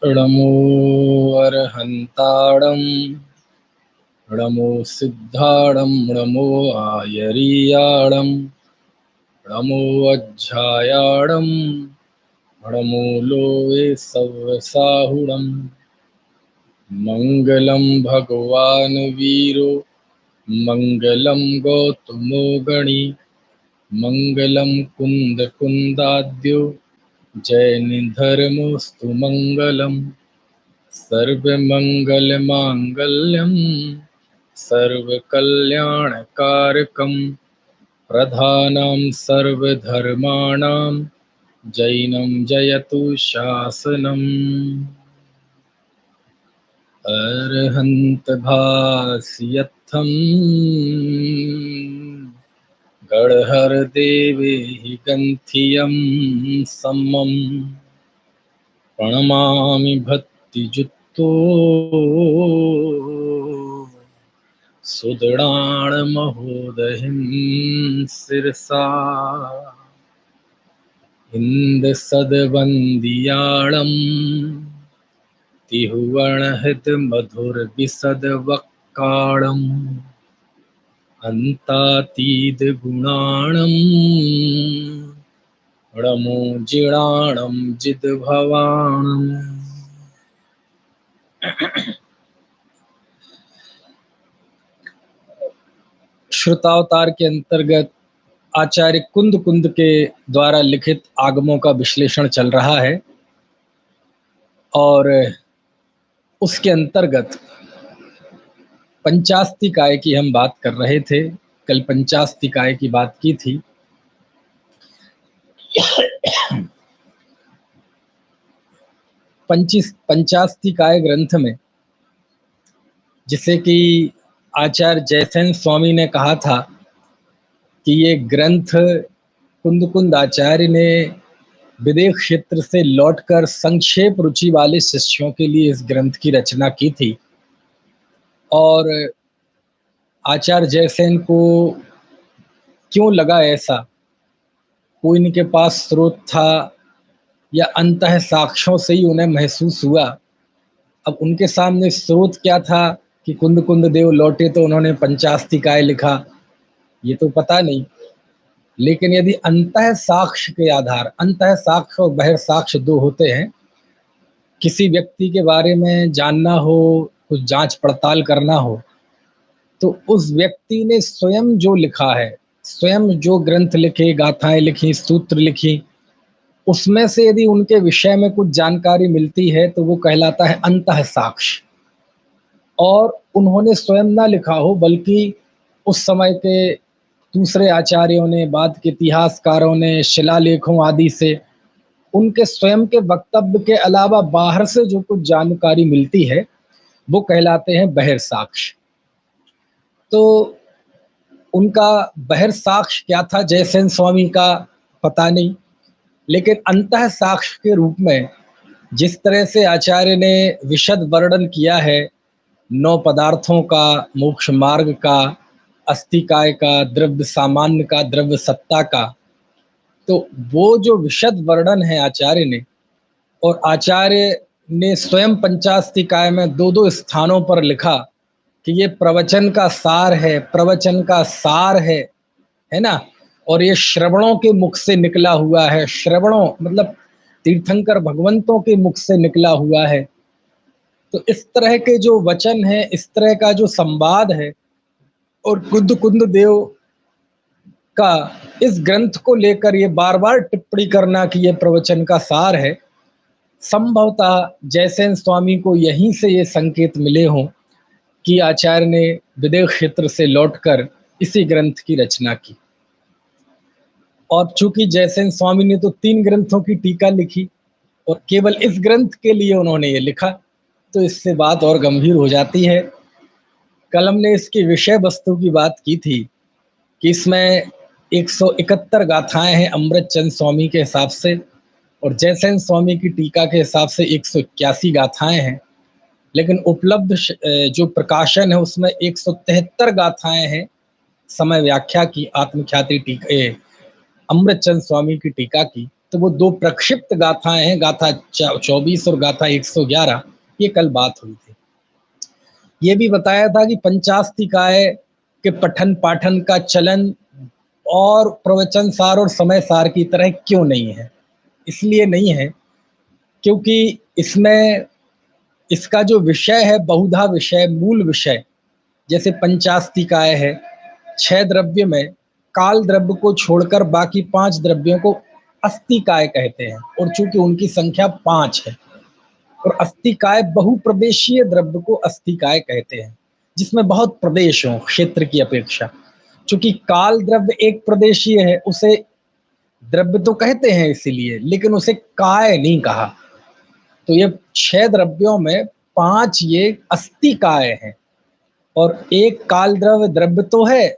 नमो अरहन्ताणं नमो सिद्धाणं नमो आयरीयाणं नमो अज्झायाणं नमो Lowe सव्यसाहुणं। मंगलं भगवान् वीरो मंगलं गौतमो गणी मंगलं कुन्दकुन्दाद्यो जैनधर्मोऽस्तु मंगलम्। सर्वमंगलमांगल्यं सर्वकल्याणकारकं प्रधानं सर्वधर्माणां जैनं जयतु शासनम्। अर्हन्त भास्यत्थं गणहर देवे गन्थियं सम्मं प्रणमामि भक्तियुक्तो सुदृढान् महोदयं शिरसा इंदसद्वन्द्याळं तिहुवनहितमधुरविशदवक्काळम् अन्तातीतगुणाणं नमो जिणाणं जितभवाणम्। श्रुतावतार के अंतर्गत आचार्य कुंद कुंद के द्वारा लिखित आगमों का विश्लेषण चल रहा है और उसके अंतर्गत पंचास्तिकाय की हम बात कर रहे थे। कल पंचास्तिकाय की बात की थी। पंचास्तिकाय ग्रंथ में, जिसे कि आचार्य जयसेन स्वामी ने कहा था कि ये ग्रंथ कुंद कुंद आचार्य ने विदेश क्षेत्र से लौटकर संक्षेप रुचि वाले शिष्यों के लिए इस ग्रंथ की रचना की थी। और आचार्य जयसेन को क्यों लगा ऐसा, कोई इनके पास स्रोत था या अंतः साक्ष्यों से ही उन्हें महसूस हुआ। अब उनके सामने स्रोत क्या था कि कुंद कुंद देव लौटे तो उन्होंने पंचास्तिकाय लिखा, ये तो पता नहीं। लेकिन यदि अंतः साक्ष्य के आधार, अंतः साक्ष्य और बहिर् साक्ष्य दो होते हैं, किसी व्यक्ति के बारे में जानना हो, कुछ जांच पड़ताल करना हो, तो उस व्यक्ति ने स्वयं जो लिखा है, स्वयं जो ग्रंथ लिखे, गाथाएं लिखी, सूत्र लिखी, उसमें से यदि उनके विषय में कुछ जानकारी मिलती है तो वो कहलाता है अंतः साक्ष्य। और उन्होंने स्वयं ना लिखा हो, बल्कि उस समय के दूसरे आचार्यों ने, बाद के इतिहासकारों ने, शिलालेखों आदि से उनके स्वयं के वक्तव्य के अलावा बाहर से जो कुछ जानकारी मिलती है वो कहलाते हैं बहिर् साक्ष्य। तो उनका बहिर् साक्ष्य क्या था जयसेन स्वामी का पता नहीं, लेकिन अंतः साक्ष्य के रूप में जिस तरह से आचार्य ने विशद वर्णन किया है 9 पदार्थों का, मोक्ष मार्ग का, अस्तिकाय का, द्रव्य सामान्य का, द्रव्य सत्ता का, तो वो जो विशद वर्णन है आचार्य ने, और आचार्य ने स्वयं पंचास्तिकाय में 2-2 स्थानों पर लिखा कि ये प्रवचन का सार है, प्रवचन का सार है ना। और ये श्रवणों के मुख से निकला हुआ है, श्रवणों मतलब तीर्थंकर भगवंतों के मुख से निकला हुआ है। तो इस तरह के जो वचन है, इस तरह का जो संवाद है, और कुंद कुंद देव का इस ग्रंथ को लेकर ये बार बार टिप्पणी करना कि ये प्रवचन का सार है, संभवतः जयसेन स्वामी को यहीं से ये संकेत मिले हों कि आचार्य ने विदेश क्षेत्र से लौटकर इसी ग्रंथ की रचना की। और चूंकि जयसेन स्वामी ने तो 3 ग्रंथों की टीका लिखी और केवल इस ग्रंथ के लिए उन्होंने ये लिखा, तो इससे बात और गंभीर हो जाती है। कल हमने इसकी विषय वस्तु की बात की थी कि इसमें 171 गाथाएं हैं अमृतचंद स्वामी के हिसाब से, और जयसेन स्वामी की टीका के हिसाब से 181 गाथाएं हैं। लेकिन उपलब्ध जो प्रकाशन है उसमें 173 गाथाएं हैं समय व्याख्या की, आत्मख्याति टीका, अमृतचंद स्वामी की टीका की। तो तो वो दो प्रक्षिप्त गाथाएं हैं, गाथा 24 और गाथा 111, ये कल बात हुई थी। ये भी बताया था कि पंचास्तिकाय के पठन पाठन का चलन और प्रवचन सार और समय सार की तरह क्यों नहीं है। इसलिए नहीं है क्योंकि इसमें इसका जो विषय है बहुधा विषय, मूल विषय, जैसे पंचास्तिकाय है, 6 द्रव्य में काल द्रव्य को छोड़कर बाकी 5 द्रव्यों को अस्तिकाय कहते हैं, और चूंकि उनकी संख्या 5 है, और अस्तिकाय बहुप्रदेशीय द्रव्य को अस्तिकाय कहते हैं, जिसमें बहुत प्रदेश हो क्षेत्र की अपेक्षा। चूंकि काल द्रव्य एक प्रदेशीय है, उसे द्रव्य तो कहते हैं इसीलिए, लेकिन उसे काय नहीं कहा। तो ये 6 द्रव्यों में 5 ये अस्तिकाय हैं, और एक काल द्रव्य द्रव्य तो है,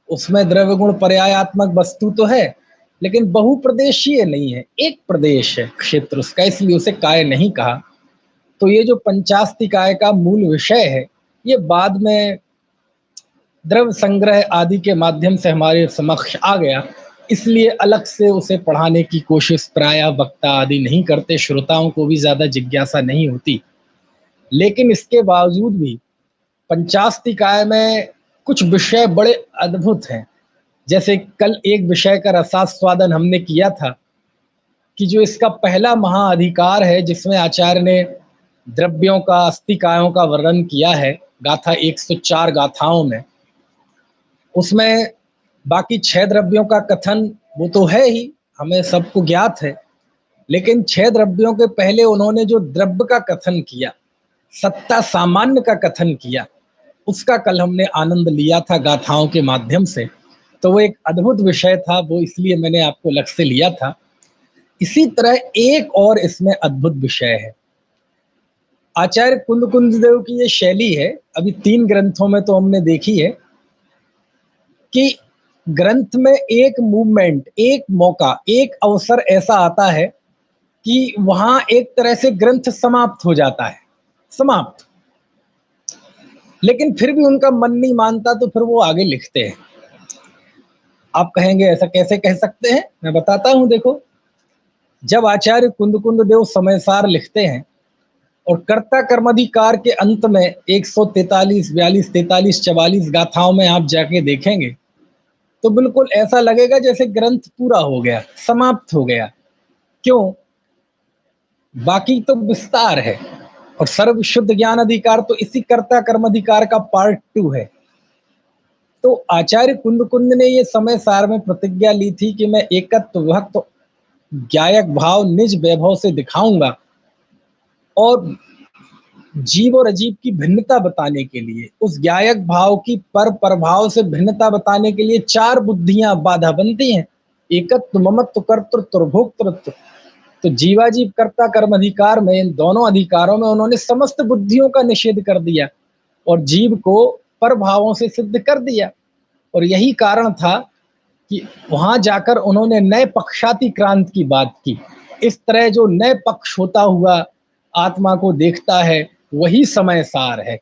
उसमें द्रव्य गुण पर्यायात्मक वस्तु तो है, लेकिन बहुप्रदेशीय नहीं है, एक प्रदेश है क्षेत्र उसका, इसलिए उसे काय नहीं कहा। तो ये जो पंचास्तिकाय का मूल विषय है, ये बाद में द्रव्य संग्रह आदि के माध्यम से हमारे समक्ष आ गया, इसलिए अलग से उसे पढ़ाने की कोशिश प्रायः वक्ता आदि नहीं करते, श्रोताओं को भी ज्यादा जिज्ञासा नहीं होती। लेकिन इसके बावजूद भी पंचास्तिकाय में कुछ विषय बड़े अद्भुत हैं। जैसे कल एक विषय का रसास्वादन हमने किया था कि जो इसका पहला महाअधिकार है, जिसमें आचार्य ने द्रव्यों का, अस्तिकायों का वर्णन किया है गाथा 104 गाथाओं में, उसमें बाकी 6 द्रव्यों का कथन वो तो है ही, हमें सबको ज्ञात है, लेकिन 6 द्रव्यों के पहले उन्होंने जो द्रव्य का कथन किया, सत्ता सामान्य का कथन किया, उसका कल हमने आनंद लिया था गाथाओं के माध्यम से। तो वो एक अद्भुत विषय था, वो इसलिए मैंने आपको लक्ष्य से लिया था। इसी तरह एक और इसमें अद्भुत विषय है। आचार्य कुंद देव की ये शैली है, अभी 3 ग्रंथों में तो हमने देखी है कि ग्रंथ में एक मूवमेंट, एक मौका, एक अवसर ऐसा आता है कि वहां एक तरह से ग्रंथ समाप्त हो जाता है, समाप्त, लेकिन फिर भी उनका मन नहीं मानता, तो फिर वो आगे लिखते हैं। आप कहेंगे ऐसा कैसे कह सकते हैं, मैं बताता हूं। देखो, जब आचार्य कुंद देव समयसार लिखते हैं और कर्ता कर्माधिकार के अंत में 143, 42, 43, 44 गाथाओं में आप जाके देखेंगे तो बिल्कुल ऐसा लगेगा जैसे ग्रंथ पूरा हो गया, समाप्त हो गया। क्यों? बाकी तो विस्तार है, और सर्व शुद्ध ज्ञान अधिकार तो इसी कर्ता कर्माधिकार का पार्ट 2 है। तो आचार्य कुंद ने ये समय सार में प्रतिज्ञा ली थी कि मैं एकत्व विभक्त ज्ञायक भाव निज वैभव से दिखाऊंगा, और जीव और अजीव की भिन्नता बताने के लिए, उस ज्ञायक भाव की पर प्रभाव से भिन्नता बताने के लिए 4 बुद्धियां बाधा बनती हैं, एकत्व, ममत्व, कर्तृत्व और भोक्तृत्व। तो जीवाजीव कर्ता कर्म अधिकार में, इन दोनों अधिकारों में उन्होंने समस्त बुद्धियों का निषेध कर दिया और जीव को पर भावों से सिद्ध कर दिया। और यही कारण था कि वहां जाकर उन्होंने नए पक्षाति क्रांत की बात की। इस तरह जो नए पक्ष होता हुआ आत्मा को देखता है, वही समय सार है।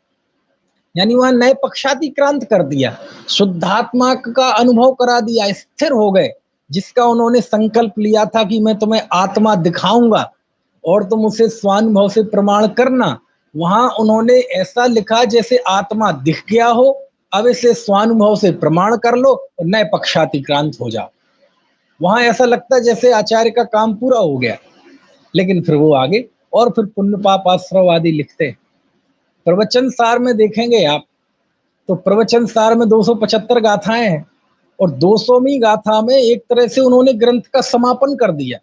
यानी वहां नए पक्षाति क्रांत कर दिया, शुद्धात्मा का अनुभव करा दिया, स्थिर हो गए। जिसका उन्होंने संकल्प लिया था कि मैं तुम्हें आत्मा दिखाऊंगा और तुम उसे स्वानुभव से प्रमाण करना, वहां उन्होंने ऐसा लिखा जैसे आत्मा दिख गया हो, अब इसे स्वानुभव से प्रमाण कर लो और नए पक्षातिक्रांत हो जाओ। वहां ऐसा लगता है जैसे आचार्य का काम पूरा हो गया। लेकिन फिर वो आगे और फिर पुण्य पाप आश्रव आदि लिखते हैं। प्रवचन सार में देखेंगे आप, तो प्रवचन सार में 275 गाथाएं हैं, और 200वीं गाथा में एक तरह से उन्होंने ग्रंथ का समापन कर दिया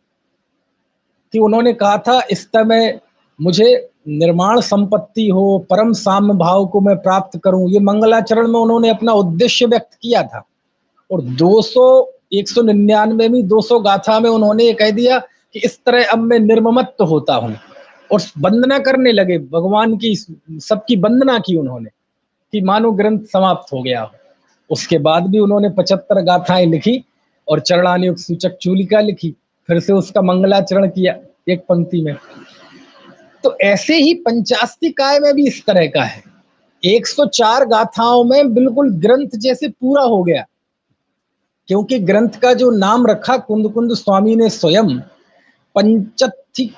कि उन्होंने कहा था इस समय मुझे निर्माण संपत्ति हो, परम साम्य भाव को मैं प्राप्त करूं। ये मंगलाचरण में उन्होंने अपना उद्देश्य व्यक्त किया था। और 199वीं 200 गाथा में उन्होंने ये कह दिया कि इस तरह अब मैं निर्ममत्व होता हूं, और वंदना करने लगे भगवान की, सबकी वंदना की उन्होंने कि मानो ग्रंथ समाप्त हो गया हो। उसके बाद भी उन्होंने 75 गाथाएं लिखी और चरणानुयुक्त सूचक चूलिका लिखी, फिर से उसका मंगलाचरण किया एक पंक्ति में। तो ऐसे ही पंचास्तिकाय में भी इस तरह का है, 104 गाथाओं में बिल्कुल ग्रंथ जैसे पूरा हो गया। क्योंकि ग्रंथ का जो नाम रखा कुंद स्वामी ने स्वयं, पंचत्थी,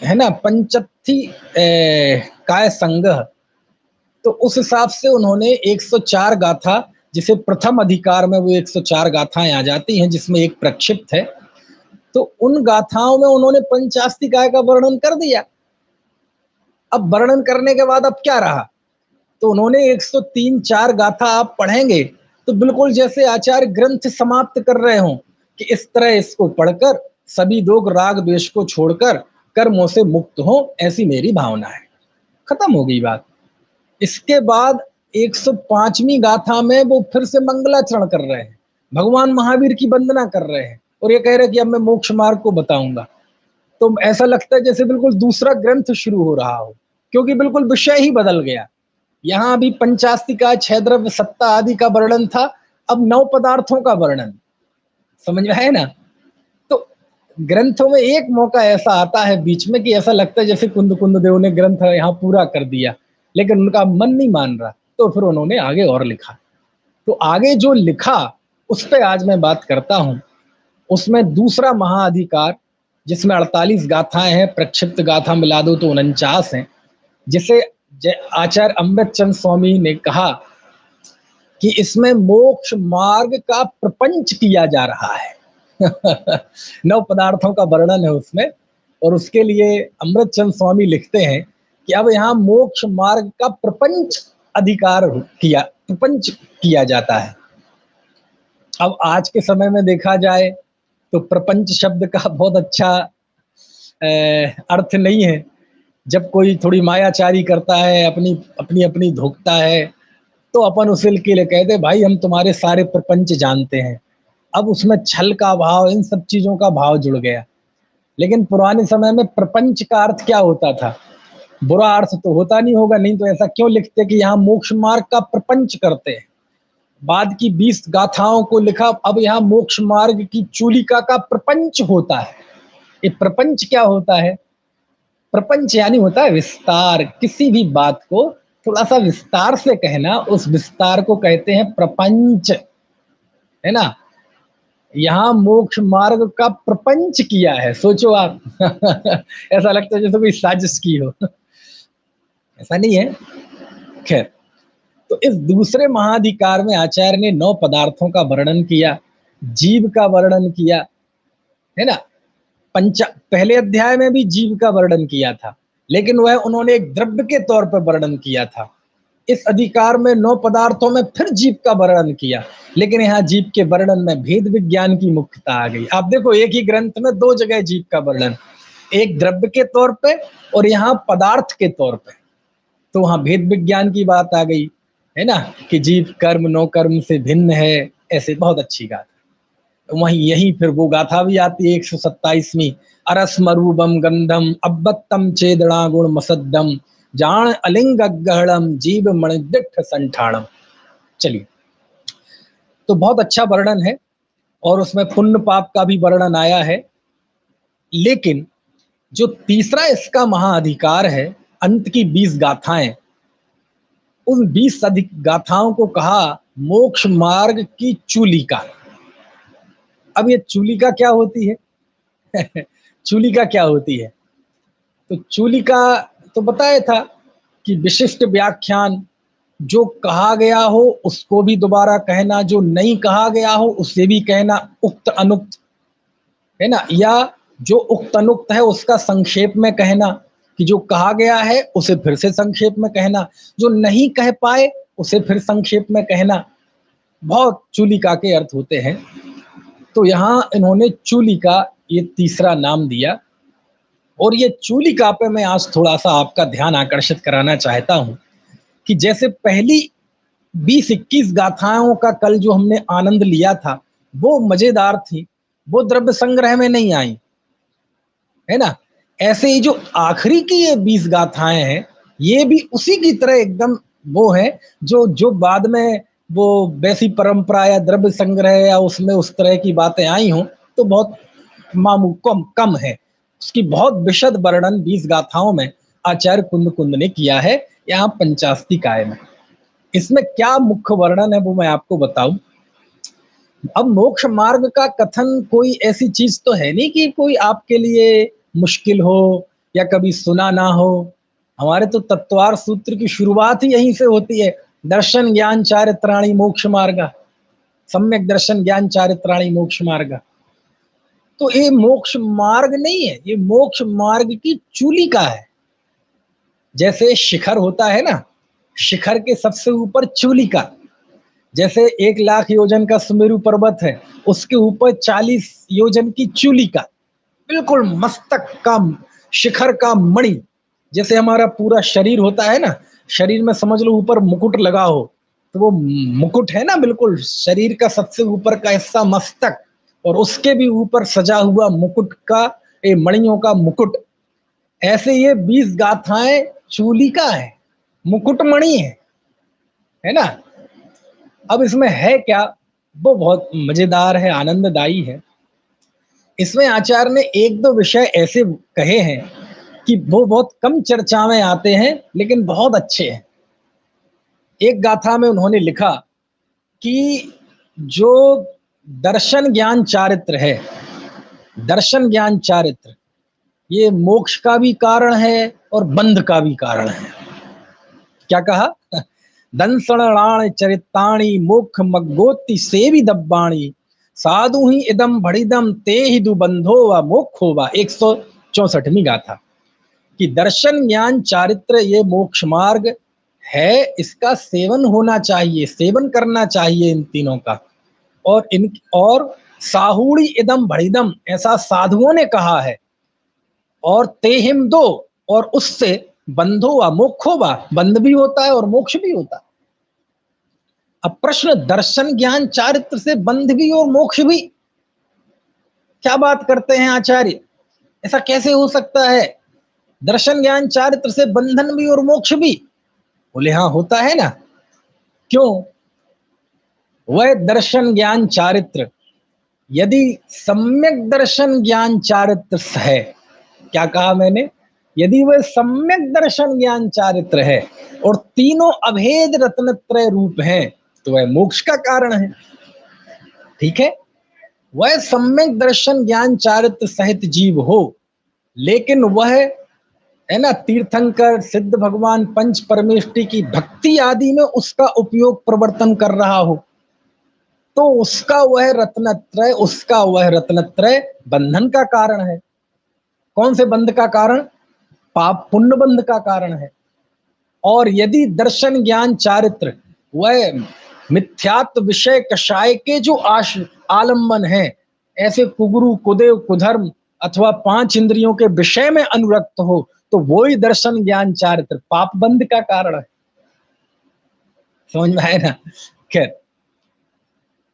है ना, पंचत्थी काय संग्रह, तो उस हिसाब से उन्होंने 104 गाथा, जिसे प्रथम अधिकार में वो 104 गाथाएं आ जाती हैं, जिसमें एक प्रक्षिप्त है, तो उन गाथाओं में उन्होंने पंचास्तिकाय का वर्णन कर दिया। अब वर्णन करने के बाद अब क्या रहा, तो उन्होंने 103-4 गाथा आप पढ़ेंगे तो बिल्कुल जैसे आचार्य ग्रंथ समाप्त कर रहे हों कि इस तरह इसको पढ़कर सभी लोग राग द्वेष को छोड़कर कर्मों से मुक्त हो, ऐसी मेरी भावना है। खत्म हो गई बात। इसके बाद 105वीं गाथा में वो फिर से मंगलाचरण कर रहे हैं, भगवान महावीर की वंदना कर रहे हैं और ये कह रहे हैं कि अब मैं मोक्ष मार्ग को बताऊंगा। तो ऐसा लगता है जैसे बिल्कुल दूसरा ग्रंथ शुरू हो रहा हो, क्योंकि बिल्कुल विषय ही बदल गया। यहाँ अभी पंचास्तिका, छह द्रव्य, सत्ता आदि का वर्णन था, अब 9 पदार्थों का वर्णन। समझ में है ना। तो ग्रंथों में एक मौका ऐसा आता है बीच में कि ऐसा लगता है जैसे कुंद देव ने ग्रंथ यहाँ पूरा कर दिया, लेकिन उनका मन नहीं मान रहा, तो फिर उन्होंने आगे और लिखा। तो आगे जो लिखा उस पर आज मैं बात करता हूं। उसमें दूसरा महाअधिकार, जिसमें 48 गाथाएं हैं, प्रक्षिप्त गाथा मिला दो तो 49 हैं, जिसे आचार्य अमृतचंद स्वामी ने कहा कि इसमें मोक्ष मार्ग का प्रपंच किया जा रहा है। 9 पदार्थों का वर्णन है उसमें, और उसके लिए अमृतचंद स्वामी लिखते हैं कि अब यहाँ मोक्ष मार्ग का प्रपंच प्रपंच किया जाता है। अब आज के समय में देखा जाए तो प्रपंच शब्द का बहुत अच्छा अर्थ नहीं है। जब कोई थोड़ी मायाचारी करता है, अपनी धोखता है, तो अपन उसे के लिए कहते भाई हम तुम्हारे सारे प्रपंच जानते हैं। अब उसमें छल का भाव, इन सब चीजों का भाव जुड़ गया। लेकिन पुराने समय में प्रपंच का अर्थ क्या होता था? बुरा अर्थ तो होता नहीं होगा, नहीं तो ऐसा क्यों लिखते कि यहाँ मोक्ष मार्ग का प्रपंच करते हैं। बाद की 20 गाथाओं को लिखा, अब यहाँ मोक्ष मार्ग की चूलिका का प्रपंच होता है। ये प्रपंच क्या होता है? प्रपंच यानी होता है विस्तार। किसी भी बात को थोड़ा सा विस्तार से कहना, उस विस्तार को कहते हैं प्रपंच, है ना। यहाँ मोक्ष मार्ग का प्रपंच किया है, सोचो आप। ऐसा लगता है जैसे कोई साजिश की हो। ऐसा नहीं है। खैर, तो इस दूसरे महाधिकार में आचार्य ने 9 पदार्थों का वर्णन किया, जीव का वर्णन किया, है ना। पहले अध्याय में भी जीव का वर्णन किया था, लेकिन वह उन्होंने एक द्रव्य के तौर पर वर्णन किया था। इस अधिकार में 9 पदार्थों में फिर जीव का वर्णन किया, लेकिन यहाँ जीव के वर्णन में भेद विज्ञान की मुख्यता आ गई। आप देखो, एक ही ग्रंथ में 2 जगह जीव का वर्णन, एक द्रव्य के तौर पे और यहाँ पदार्थ के तौर पे। तो वहां भेद विज्ञान की बात आ गई, है ना, कि जीव कर्म नो कर्म से भिन्न है। ऐसे बहुत अच्छी गाथा। वहीं यही फिर वो गाथा भी आती है 127वीं, अरस्मरूपम गंधम अब्बत्तम चेदड़ा गुण मसद्दम जान अलिंग गहड़म जीव मणिदिठ संठाणम। चलिए, तो बहुत अच्छा वर्णन है और उसमें पुण्य पाप का भी वर्णन आया है। लेकिन जो तीसरा इसका महाअधिकार है, अंत की 20 गाथाएं, उन 20 गाथाओं को कहा मोक्ष मार्ग की चूलिका। अब ये चूलिका क्या होती है? चूलिका क्या होती है? तो चूलिका तो बताया था कि विशिष्ट व्याख्यान, जो कहा गया हो उसको भी दोबारा कहना, जो नहीं कहा गया हो उससे भी कहना, उक्त अनुक्त, है ना, या जो उक्त अनुक्त है उसका संक्षेप में कहना, कि जो कहा गया है उसे फिर से संक्षेप में कहना, जो नहीं कह पाए उसे फिर संक्षेप में कहना। बहुत चूलिका के अर्थ होते हैं। तो यहाँ इन्होंने चूलिका ये तीसरा नाम दिया। और ये चूलिका पे मैं आज थोड़ा सा आपका ध्यान आकर्षित कराना चाहता हूं कि जैसे पहली 20-21 गाथाओं का कल जो हमने आनंद लिया था वो मजेदार थी, वो द्रव्य संग्रह में नहीं आई, है ना। ऐसे ही जो आखिरी की ये 20 गाथाएं हैं, ये भी उसी की तरह एकदम वो है जो जो बाद में वो वैसी परंपरा या द्रव्य संग्रह या उसमें उस तरह की बातें आई हों तो बहुत कम है। उसकी बहुत विशद वर्णन 20 गाथाओं में आचार्य कुंद ने किया है, यहाँ पंचास्तिकाय में। इसमें क्या मुख्य वर्णन है वो मैं आपको बताऊं। अब मोक्ष मार्ग का कथन कोई ऐसी चीज तो है नहीं कि कोई आपके लिए मुश्किल हो या कभी सुना ना हो। हमारे तो तत्वार सूत्र की शुरुआत ही यहीं से होती है, दर्शन ज्ञान चारित्राणि मोक्ष मार्ग, सम्यक दर्शन ज्ञान चारित्राणि मोक्ष मार्ग। तो ये मोक्ष मार्ग नहीं है, ये मोक्ष मार्ग की चूलिका है। जैसे शिखर होता है ना, शिखर के सबसे ऊपर चूलिका, जैसे 1,00,000 योजन का सुमेरु पर्वत है, उसके ऊपर 40 योजन की चूलिका, बिल्कुल मस्तक का शिखर का मणि। जैसे हमारा पूरा शरीर होता है ना, शरीर में समझ लो ऊपर मुकुट लगा हो, तो वो मुकुट है ना, बिल्कुल शरीर का सबसे ऊपर का हिस्सा मस्तक, और उसके भी ऊपर सजा हुआ मुकुट का, ये मणियों का मुकुट। ऐसे ये 20 गाथाएं चूलिका है, मुकुटमणि है ना। अब इसमें है क्या, वो बहुत मजेदार है, आनंददायी है। इसमें आचार्य ने एक दो विषय ऐसे कहे हैं कि वो बहुत कम चर्चा में आते हैं, लेकिन बहुत अच्छे हैं। एक गाथा में उन्होंने लिखा कि जो दर्शन ज्ञान चारित्र है, दर्शन ज्ञान चारित्र, ये मोक्ष का भी कारण है और बंध का भी कारण है। क्या कहा, दंसणाण चरिताणी मोक्ष मग्गोति सेवी दब्बाणी साधु ही इदम भड़िदम ते ही दुबंधो व मोक्षो व। 164वीं गाथा कि दर्शन ज्ञान चारित्र ये मोक्ष मार्ग है, इसका सेवन होना चाहिए, सेवन करना चाहिए इन तीनों का। और साहूड़ी इदम भड़िदम, ऐसा साधुओं ने कहा है। और तेहिम दो, और उससे बंधो व मोक्षो व, बंध भी होता है और मोक्ष भी होता है। अब प्रश्न, दर्शन ज्ञान चारित्र से बंध भी और मोक्ष भी, क्या बात करते हैं आचार्य, ऐसा कैसे हो सकता है? दर्शन ज्ञान चारित्र से बंधन भी और मोक्ष भी? बोले हाँ होता है ना। क्यों? वह दर्शन ज्ञान चारित्र यदि सम्यक दर्शन ज्ञान चारित्र है, क्या कहा मैंने, यदि वह सम्यक दर्शन ज्ञान चारित्र है और तीनों अभेद रत्नत्रय रूप हैं, तो वह मोक्ष का कारण है। ठीक है, वह सम्यक दर्शन ज्ञान चारित्र सहित जीव हो, लेकिन वह है ना तीर्थंकर सिद्ध भगवान पंच परमेष्टि की भक्ति आदि में उसका उपयोग प्रवर्तन कर रहा हो, तो उसका वह रत्नत्रय बंधन का कारण है। कौन से बंध का कारण? पाप पुण्य बंध का कारण है। और यदि दर्शन ज्ञान चारित्र वह मिथ्यात्व विषय कषाय के जो आलम्बन है, ऐसे कुगुरु कुदेव कुधर्म अथवा 5 इंद्रियों के विषय में अनुरक्त हो, तो वो ही दर्शन ज्ञान चारित्र पाप बंध का कारण है। समझ में आए ना। खैर,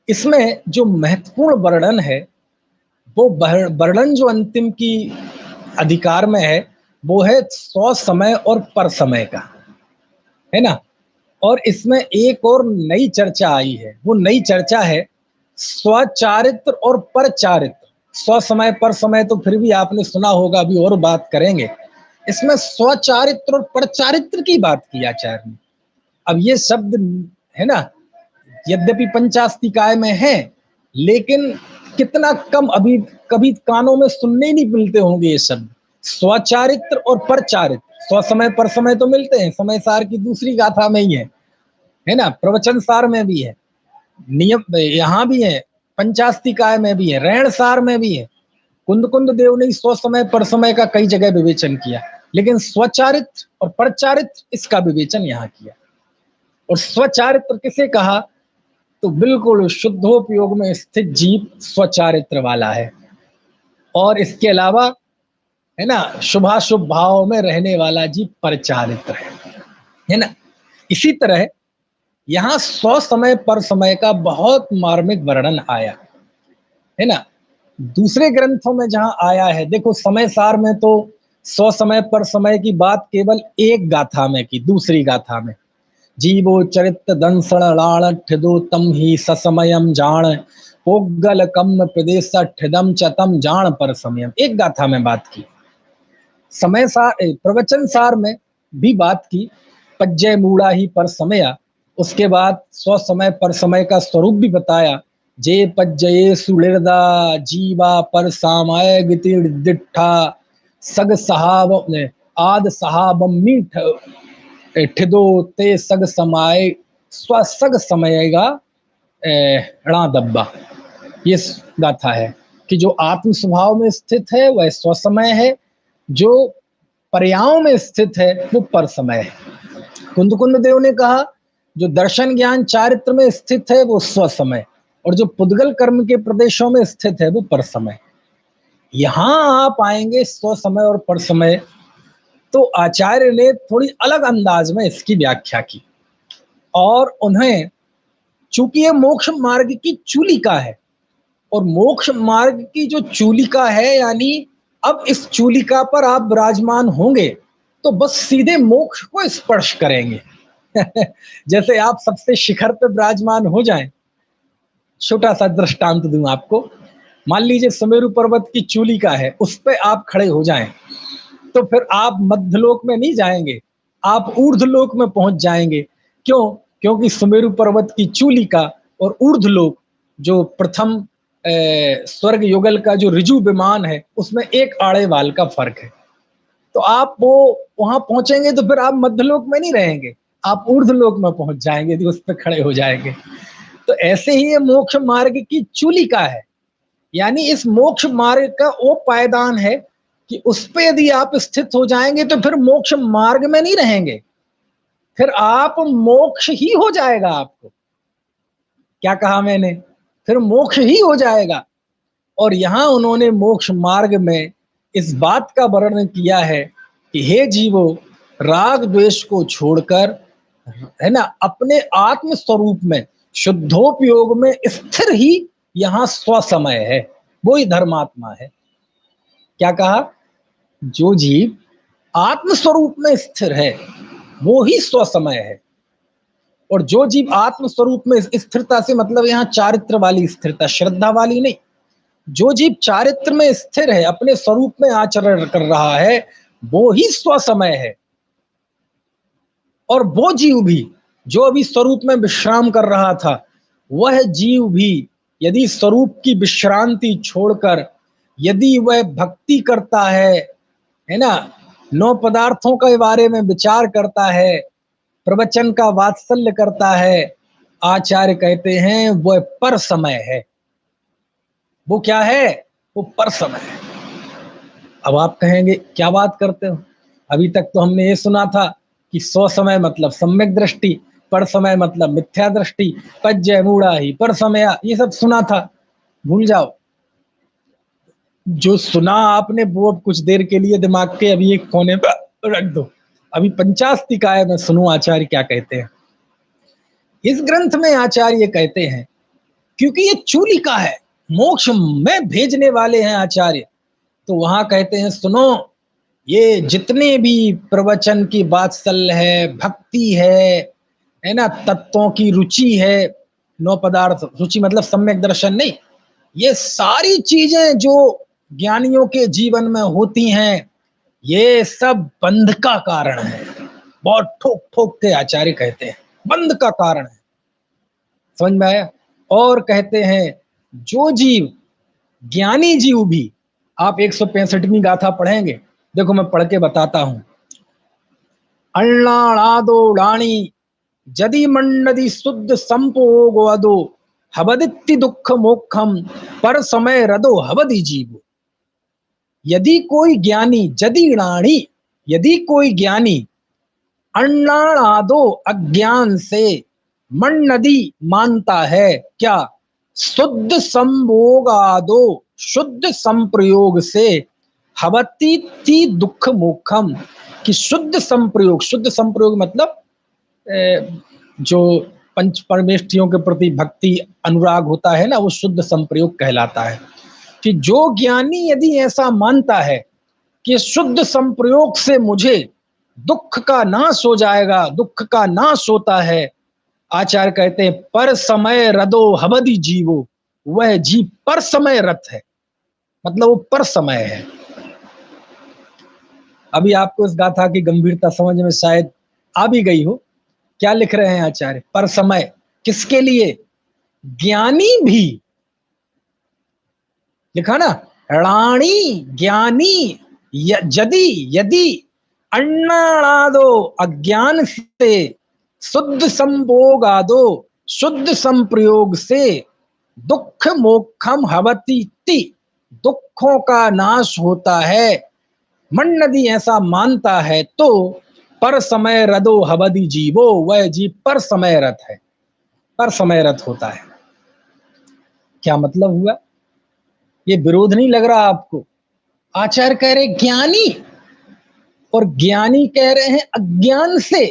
इसमें जो महत्वपूर्ण वर्णन है, वो वर्णन जो अंतिम की अधिकार में है, वो है स्व समय और पर समय का, है ना। और इसमें एक और नई चर्चा आई है, वो नई चर्चा है स्वचारित्र और पर चारित्र। स्व समय पर समय तो फिर भी आपने सुना होगा, अभी और बात करेंगे। इसमें स्वचारित्र और पर चारित्र की बात की आचार्य ने। अब ये शब्द है ना, यद्यपि पंचास्तिकाय में है, लेकिन कितना कम अभी कभी कानों में सुनने ही नहीं मिलते होंगे ये शब्द, स्वचारित्र और पर चारित्र। स्व समय पर समय तो मिलते हैं, समय सार की दूसरी गाथा में ही है ना, प्रवचन सार में भी है, नियम यहाँ भी है, पंचास्तिकाय में भी है, रैण सार में भी है। कुंद कुंद देव ने स्व समय पर समय का कई जगह विवेचन किया, लेकिन स्वचारित्र और परचारित्र इसका विवेचन यहाँ किया। और स्वचारित्र किसे कहा? तो बिल्कुल शुद्धोपयोग में स्थित जीव स्वचारित्र वाला है, और इसके अलावा है ना शुभाशुभ भाव में रहने वाला जीव परचारित्र है ना। इसी तरह यहाँ स्व समय पर समय का बहुत मार्मिक वर्णन आया है ना। दूसरे ग्रंथों में जहां आया है, देखो समय सार में तो स्व समय पर समय की बात केवल एक गाथा में की, दूसरी गाथा में जीवो चरित्र दंसण लाण ठिदो तम ही ससमयम जान पोगल कम प्रदेश ठिदम चतम जान पर समयम, एक गाथा में बात की। समय सार प्रवचन सार में भी बात की, पज्जय मूड़ा ही पर समया, उसके बाद स्व समय पर समय का स्वरूप भी बताया, जे पज्जये सुलिरदा जीवा पर सामाय गिति दिट्ठा सग सहाब आद सहाबम मीठ ठिदो ते सग समाए स्व सग समयेगा णा दब्बा। ये गाथा है कि जो आत्म स्वभाव में स्थित है वह स्वसमय है, जो पर्यायों में स्थित है वो पर समय है। कुंद देव ने कहा जो दर्शन ज्ञान चारित्र में स्थित है वो स्वसमय, और जो पुद्गल कर्म के प्रदेशों में स्थित है वो पर समय। यहां आप आएंगे स्वसमय और पर समय, तो आचार्य ने थोड़ी अलग अंदाज में इसकी व्याख्या की, और उन्हें चूंकि ये मोक्ष मार्ग की चूलिका है, और मोक्ष मार्ग की जो चूलिका है यानी अब इस चूलिका पर आप विराजमान होंगे तो बस सीधे मोक्ष को स्पर्श करेंगे। जैसे आप सबसे शिखर पे विराजमान हो जाएं। छोटा सा दृष्टांत दूं आपको, मान लीजिए सुमेरु पर्वत की चूलिका है, उस पे आप खड़े हो जाएं तो फिर आप मध्यलोक में नहीं जाएंगे, आप ऊर्ध्वलोक में पहुंच जाएंगे। क्यों? क्योंकि सुमेरु पर्वत की चूलिका और ऊर्ध्वलोक जो प्रथम स्वर्ग युगल का जो ऋजु विमान है उसमें एक आड़े वाल का फर्क है। तो आप वो वहां पहुंचेंगे तो फिर आप मध्यलोक में नहीं रहेंगे, आप ऊर्ध्वलोक में पहुंच जाएंगे, यदि उस पर खड़े हो जाएंगे। तो ऐसे ही ये मोक्ष मार्ग की चूलिका है, यानी इस मोक्ष मार्ग का वो पायदान है कि उस पे यदि आप स्थित हो जाएंगे तो फिर मोक्ष मार्ग में नहीं रहेंगे, फिर आप मोक्ष ही हो जाएगा आपको। क्या कहा मैंने? फिर मोक्ष ही हो जाएगा। और यहां उन्होंने मोक्ष मार्ग में इस बात का वर्णन किया है कि हे जीवो, राग द्वेष को छोड़कर, है ना, अपने आत्म स्वरूप में शुद्धोपयोग में स्थिर ही यहां स्वसमय है, वो ही धर्मात्मा है। क्या कहा? जो जीव आत्म स्वरूप में स्थिर है वो ही स्वसमय है, और जो जीव आत्म स्वरूप में स्थिरता से मतलब यहां चारित्र वाली स्थिरता, श्रद्धा वाली नहीं, जो जीव चारित्र में स्थिर है, अपने स्वरूप में आचरण कर रहा है, वो ही स्वसमय है। और वो जीव भी जो अभी स्वरूप में विश्राम कर रहा था, वह जीव भी यदि स्वरूप की विश्रांति छोड़कर यदि वह भक्ति करता है ना, 9 पदार्थों के बारे में विचार करता है, प्रवचन का वात्सल्य करता है, आचार्य कहते हैं वह पर समय है। वो क्या है? वो पर समय है। अब आप कहेंगे क्या बात करते हो, अभी तक तो हमने ये सुना था कि स्व समय मतलब सम्यक दृष्टि, पर समय मतलब मिथ्या दृष्टि, पज्जय मूढ़ा ही पर समय, ये सब सुना था। भूल जाओ जो सुना आपने, वो अब कुछ देर के लिए दिमाग के अभी एक कोने पर रख दो। अभी पंचास्तिकाय में सुनो आचार्य क्या कहते हैं। इस ग्रंथ में आचार्य कहते हैं क्योंकि ये चूलिका है, मोक्ष में भेजने वाले हैं आचार्य, तो वहां कहते हैं सुनो, ये जितने भी प्रवचन की वात्सल्य है, भक्ति है ना, तत्वों की रुचि है, 9 पदार्थ रुचि मतलब सम्यक दर्शन नहीं, ये सारी चीजें जो ज्ञानियों के जीवन में होती हैं, ये सब बंध का कारण है। बहुत ठोक ठोक के आचार्य कहते हैं बंध का कारण है। समझ में आया? और कहते हैं जो जीव ज्ञानी जीव भी, आप 165वीं गाथा पढ़ेंगे, देखो मैं पढ़ के बताता हूं। अण्णाणादो डाणी जदि मंडदि शुद्ध संपोगो अदो हबदित्ति दुख मोक्षम पर समय रदो हबदि जीवो। यदि कोई ज्ञानी, जदि राणी, यदि कोई ज्ञानी अण्णाणादो अज्ञान से, मन्नदी मानता है क्या, शुद्ध संभोगादो शुद्ध संप्रयोग से, हवती दुख मोक्षम, कि शुद्ध संप्रयोग मतलब जो पंच परमेष्ठियों के प्रति भक्ति अनुराग होता है ना, वो शुद्ध संप्रयोग कहलाता है। कि जो ज्ञानी यदि ऐसा मानता है कि शुद्ध संप्रयोग से मुझे दुख का नाश हो जाएगा, दुख का नाश होता है, आचार्य कहते हैं पर समय रदो हबदि जीवो, वह जीव पर समय रत है, मतलब वो पर समय है। अभी आपको इस गाथा की गंभीरता समझ में शायद आ भी गई हो। क्या लिख रहे हैं आचार्य? पर समय किसके लिए? ज्ञानी भी लिखा ना, राणी ज्ञानी यदि यदि अन्नादो अज्ञान से शुद्ध संभोगादो शुद्ध संप्रयोग से दुख मोक्षम हवति ति, दुखों का नाश होता है, मन नदी ऐसा मानता है तो पर समय रदो हवदि जीवो, वह जीव पर समय रथ है, पर समय रथ होता है। क्या मतलब हुआ? ये विरोध नहीं लग रहा आपको? आचार्य कह रहे ज्ञानी और ज्ञानी कह रहे हैं अज्ञान से।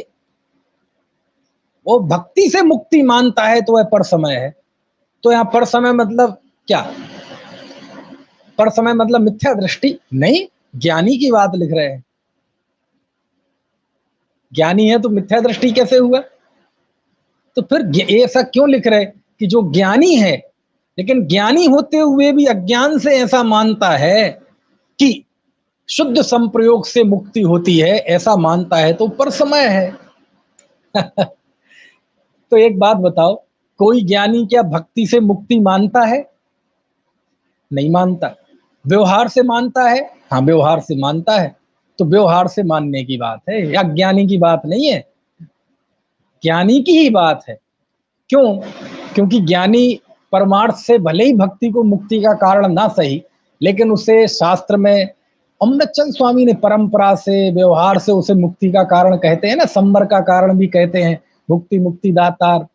वो भक्ति से मुक्ति मानता है तो वह पर समय है। तो यहां पर समय मतलब क्या? पर समय मतलब मिथ्या दृष्टि नहीं, ज्ञानी की बात लिख रहे हैं। ज्ञानी है तो मिथ्या दृष्टि कैसे हुआ? तो फिर ऐसा क्यों लिख रहे कि जो ज्ञानी है लेकिन ज्ञानी होते हुए भी अज्ञान से ऐसा मानता है कि शुद्ध संप्रयोग से मुक्ति होती है, ऐसा मानता है तो पर समय है। तो एक बात बताओ, कोई ज्ञानी क्या भक्ति से मुक्ति मानता है? नहीं मानता। व्यवहार से मानता है? हाँ, व्यवहार से मानता है। तो व्यवहार से मानने की बात है, या ज्ञानी की बात नहीं है, ज्ञानी की ही बात है। क्यों? क्योंकि ज्ञानी परमार्थ से भले ही भक्ति को मुक्ति का कारण ना सही, लेकिन उसे शास्त्र में अमृतचंद स्वामी ने परंपरा से व्यवहार से उसे मुक्ति का कारण कहते हैं ना, संवर का कारण भी कहते हैं, मुक्ति मुक्ति दातार,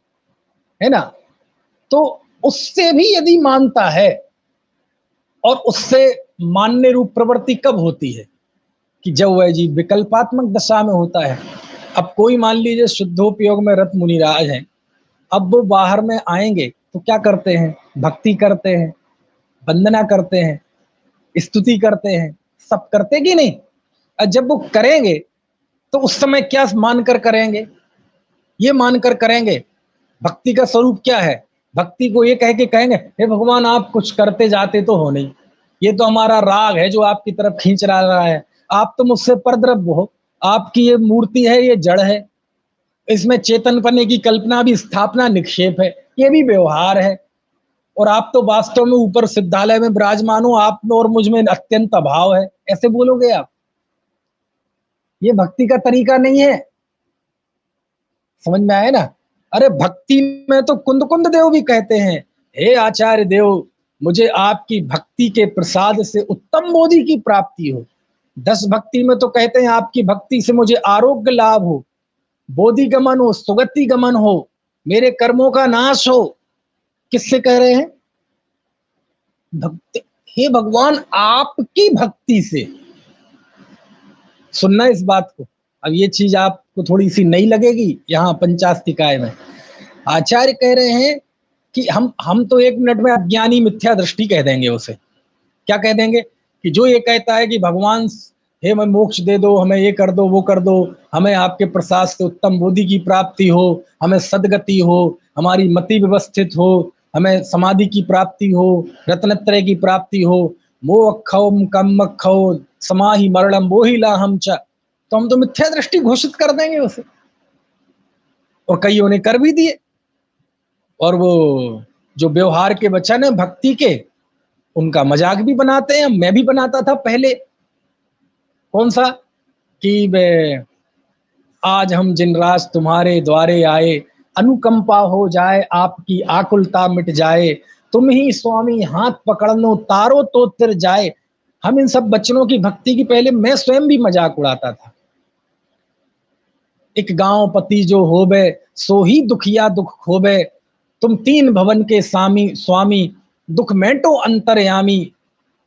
है ना। तो उससे भी यदि मानता है, और उससे मानने रूप प्रवृत्ति कब होती है? कि जब वह जीव विकल्पात्मक दशा में होता है। अब कोई मान लीजिए शुद्धोपयोग में रत मुनिराज हैं, अब वो बाहर में आएंगे तो क्या करते हैं? भक्ति करते हैं, वंदना करते हैं, स्तुति करते हैं, सब करते कि नहीं? और जब वो करेंगे तो उस समय क्या मानकर करेंगे? ये मानकर करेंगे, भक्ति का स्वरूप क्या है? भक्ति को ये कह के कहेंगे, हे भगवान आप कुछ करते जाते तो हो नहीं, ये तो हमारा राग है जो आपकी तरफ खींच रहा है, आप तो मुझसे परद्रव्य हो, आपकी ये मूर्ति है, ये जड़ है, इसमें चेतनपने की कल्पना भी स्थापना निक्षेप है, ये भी व्यवहार है, और आप तो वास्तव में ऊपर सिद्धालय में विराजमान हो, आप में और मुझ में अत्यंत अभाव है, ऐसे बोलोगे आप? ये भक्ति का तरीका नहीं है। समझ में आए ना? अरे भक्ति में तो कुंद कुंद देव भी कहते हैं, हे आचार्य देव, मुझे आपकी भक्ति के प्रसाद से उत्तम बोधि की प्राप्ति हो। 10 भक्ति में तो कहते हैं आपकी भक्ति से मुझे आरोग्य लाभ हो, बोधि गमन हो, सुगति गमन हो, मेरे कर्मों का नाश हो। किससे कह रहे हैं? भक्ति। हे भगवान आपकी भक्ति से। सुनना इस बात को। अब ये चीज आपको थोड़ी सी नई लगेगी यहाँ पंचास्तिकाय में। आचार्य कह रहे हैं कि हम तो 1 मिनट में अज्ञानी मिथ्या दृष्टि कह देंगे उसे। क्या कह देंगे? कि जो ये कहता है कि भगवान हे हमें मोक्ष दे दो, हमें ये कर दो, वो कर दो, हमें आपके प्रसाद से उत्तम बोधि की प्राप्ति हो, हमें सदगति हो, हमारी मति व्यवस्थित हो, हमें समाधि की प्राप्ति हो, रत्नत्रय की प्राप्ति हो, मोक्षम कम खो समाहि मरणम मोहि लाहम च, तो हम तो मिथ्या दृष्टि घोषित कर देंगे उसे। और कईयों ने कर भी दिए। और वो जो व्यवहार के वचन है भक्ति के, उनका मजाक भी बनाते हैं। मैं भी बनाता था पहले। कौन सा? कि आज हम जिन राज तुम्हारे द्वारे आए, अनुकंपा हो जाए आपकी आकुलता मिट जाए, तुम ही स्वामी हाथ पकड़नो तारो तो तिर जाए। हम इन सब बच्चों की भक्ति की पहले मैं स्वयं भी मजाक उड़ाता था। एक गांव पति जो होबे सो ही दुखिया दुख खोबे, तुम 3 भवन के स्वामी दुख मेंटो अंतर्यामी,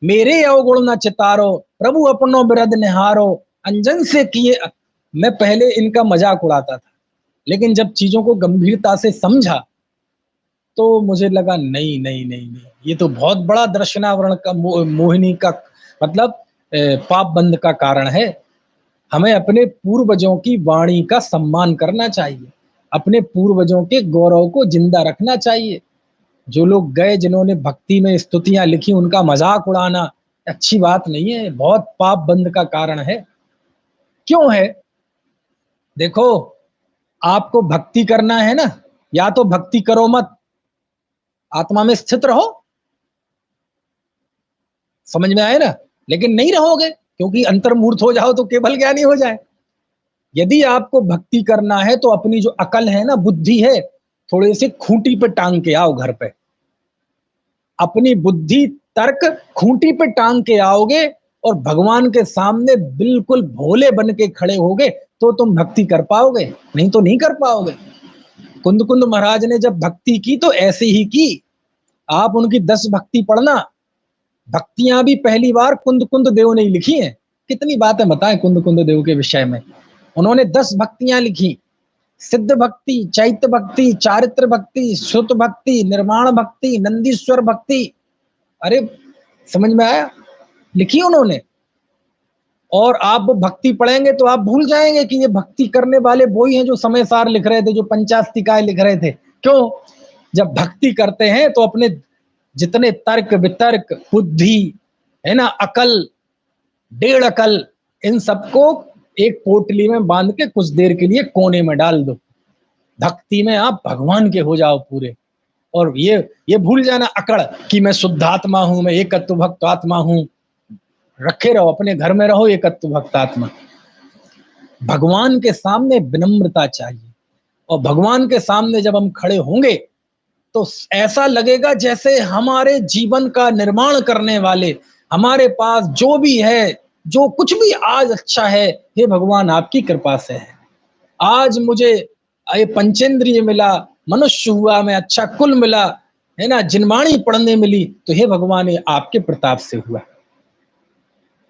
मेरे अवगुण न चितारो प्रभु अपनो बिरद निहारो, अंजन से किए। मैं पहले इनका मजाक उड़ाता था, लेकिन जब चीजों को गंभीरता से समझा तो मुझे लगा नहीं नहीं नहीं नहीं, ये तो बहुत बड़ा दर्शनावरण का मोहिनी का मतलब पाप बंध का कारण है। हमें अपने पूर्वजों की वाणी का सम्मान करना चाहिए, अपने पूर्वजों के गौरव को जिंदा रखना चाहिए। जो लोग गए, जिन्होंने भक्ति में स्तुतियां लिखी, उनका मजाक उड़ाना अच्छी बात नहीं है, बहुत पाप बंध का कारण है। क्यों है? देखो, आपको भक्ति करना है ना, या तो भक्ति करो मत, आत्मा में स्थित रहो, समझ में आए ना? लेकिन नहीं रहोगे, क्योंकि अंतर्मूर्त हो जाओ तो केवल ज्ञानी हो जाए। यदि आपको भक्ति करना है तो अपनी जो अकल है ना, बुद्धि है, थोड़े से खूंटी पे टांग के आओ घर पे। अपनी बुद्धि तर्क खूंटी पे टांग के आओगे और भगवान के सामने बिल्कुल भोले बन के खड़े होगे तो तुम भक्ति कर पाओगे, नहीं तो नहीं कर पाओगे। कुंद कुंद महाराज ने जब भक्ति की तो ऐसे ही की। आप उनकी 10 भक्ति पढ़ना। भक्तियां भी पहली बार कुंद कुंद देव ने लिखी हैं। कितनी बातें बताएं कुंद कुंद देव के विषय में। उन्होंने 10 भक्तियां लिखी। सिद्ध भक्ति, चैत्य भक्ति, चारित्र भक्ति, श्रुत भक्ति, निर्माण भक्ति, नंदीश्वर भक्ति। अरे समझ में आया? लिखी उन्होंने। और आप भक्ति पढ़ेंगे तो आप भूल जाएंगे कि ये भक्ति करने वाले वही हैं जो समय सार लिख रहे थे, जो पंचास्तिकाएं लिख रहे थे। क्यों? जब भक्ति करते हैं तो अपने जितने तर्क वितर्क बुद्धि है ना, अकल, 1.5 अकल, इन सबको एक पोटली में बांध के कुछ देर के लिए कोने में डाल दो। भक्ति में आप भगवान के हो जाओ पूरे। और ये भूल जाना अकड़ कि मैं शुद्धात्मा हूं, मैं एकत्व भक्त आत्मा हूं। रखे रहो, अपने घर में रहो एकत्व भक्त आत्मा। भगवान के सामने विनम्रता चाहिए। और भगवान के सामने जब हम खड़े होंगे तो ऐसा लगेगा जैसे हमारे जीवन का निर्माण करने वाले, हमारे पास जो भी है, जो कुछ भी आज अच्छा है, हे भगवान आपकी कृपा से है। आज मुझे ये पंचेंद्रिय मिला, मनुष्य हुआ, मैं अच्छा कुल मिला, है ना, जिनवाणी पढ़ने मिली, तो हे भगवान ये आपके प्रताप से हुआ।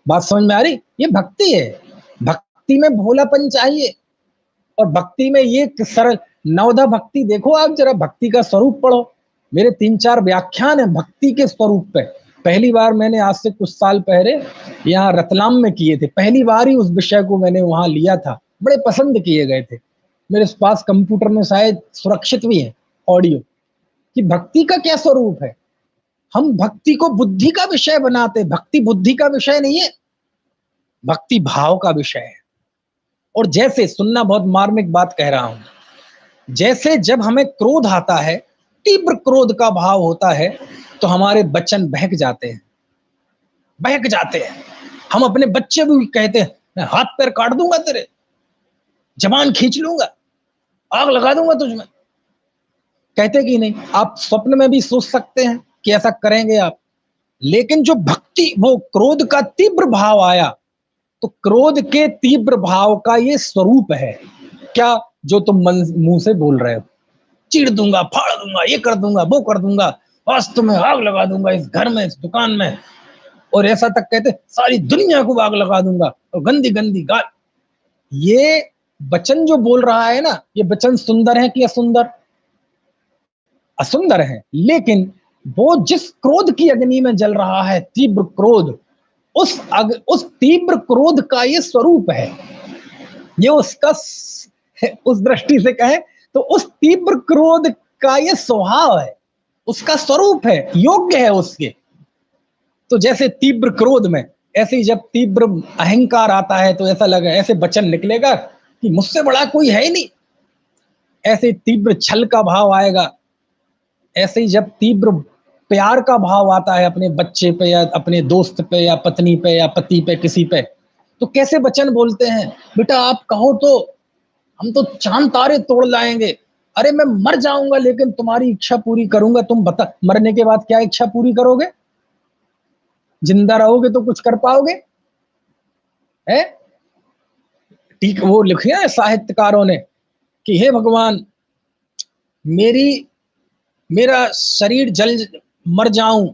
बात समझ में आ रही? ये भक्ति है। भक्ति में भोलापन चाहिए। और भक्ति में ये सरल नवधा भक्ति देखो। आप जरा भक्ति का स्वरूप पढ़ो। मेरे 3-4 व्याख्यान है भक्ति के स्वरूप पे। पहली बार मैंने आज से कुछ साल पहले यहाँ रतलाम में किए थे। पहली बार ही उस विषय को मैंने वहां लिया था। बड़े पसंद किए गए थे। मेरे पास कंप्यूटर में शायद सुरक्षित भी है ऑडियो, कि भक्ति का क्या स्वरूप है। हम भक्ति को बुद्धि का विषय बनाते। भक्ति बुद्धि का विषय नहीं है, भक्ति भाव का विषय है। और जैसे, सुनना, बहुत मार्मिक बात कह रहा हूं, जैसे जब हमें क्रोध आता है, तीव्र क्रोध का भाव होता है, तो हमारे वचन बहक जाते हैं, बहक जाते हैं। हम अपने बच्चे भी कहते हैं, मैं हाथ पैर काट दूंगा तेरे, जबान खींच लूंगा, आग लगा दूंगा तुझमें। कहते कि नहीं? आप स्वप्न में भी सोच सकते हैं कि ऐसा करेंगे आप। लेकिन जो भक्ति, वो क्रोध का तीव्र भाव आया, तो क्रोध के तीव्र भाव का ये स्वरूप है क्या, जो तुम मुंह से बोल रहे हो। चीड़ दूंगा, फाड़ दूंगा, ये कर दूंगा, वो कर दूंगा, बस तुम्हें आग लगा दूंगा इस घर में, इस दुकान में। और ऐसा तक कहते सारी दुनिया को आग लगा दूंगा, और गंदी गंदी गाल। ये वचन जो बोल रहा है ना, ये वचन सुंदर है कि असुंदर? असुंदर है। लेकिन वो जिस क्रोध की अग्नि में जल रहा है, तीव्र क्रोध, उस तीव्र क्रोध का ये स्वरूप है। ये उसका, उस दृष्टि से कहें तो उस तीव्र क्रोध का ये स्वभाव है, उसका स्वरूप है, योग्य है उसके। तो जैसे तीव्र क्रोध में, ऐसे ही जब तीव्र अहंकार आता है तो ऐसा लगे, ऐसे वचन निकलेगा कि मुझसे बड़ा कोई है ही नहीं। ऐसे तीव्र छल का भाव आएगा। ऐसे ही जब तीव्र प्यार का भाव आता है अपने बच्चे पे, या अपने दोस्त पे, या पत्नी पे, या पति पे, किसी पे, तो कैसे वचन बोलते हैं, बेटा आप कहो तो हम तो चांद तारे तोड़ लाएंगे। अरे मैं मर जाऊंगा लेकिन तुम्हारी इच्छा पूरी करूंगा। तुम बता, मरने के बाद क्या इच्छा पूरी करोगे? जिंदा रहोगे तो कुछ कर पाओगे? है ठीक वो लिखिए है साहित्यकारों ने कि हे भगवान, मेरा शरीर जल, मर जाऊं,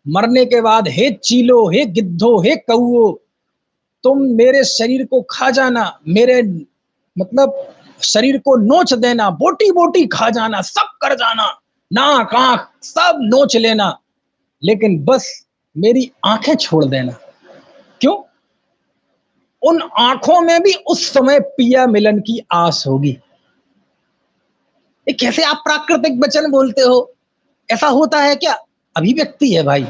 मरने के बाद हे चीलो, हे गिद्धो, हे कौओ, तुम मेरे शरीर को खा जाना, मेरे मतलब शरीर को नोच देना, बोटी बोटी खा जाना, सब कर जाना, नाक आंख सब नोच लेना, लेकिन बस मेरी आंखें छोड़ देना। क्यों? उन आंखों में भी उस समय पिया मिलन की आस होगी। ये कैसे आप प्राकृतिक वचन बोलते हो? ऐसा होता है क्या? अभिव्यक्ति है भाई।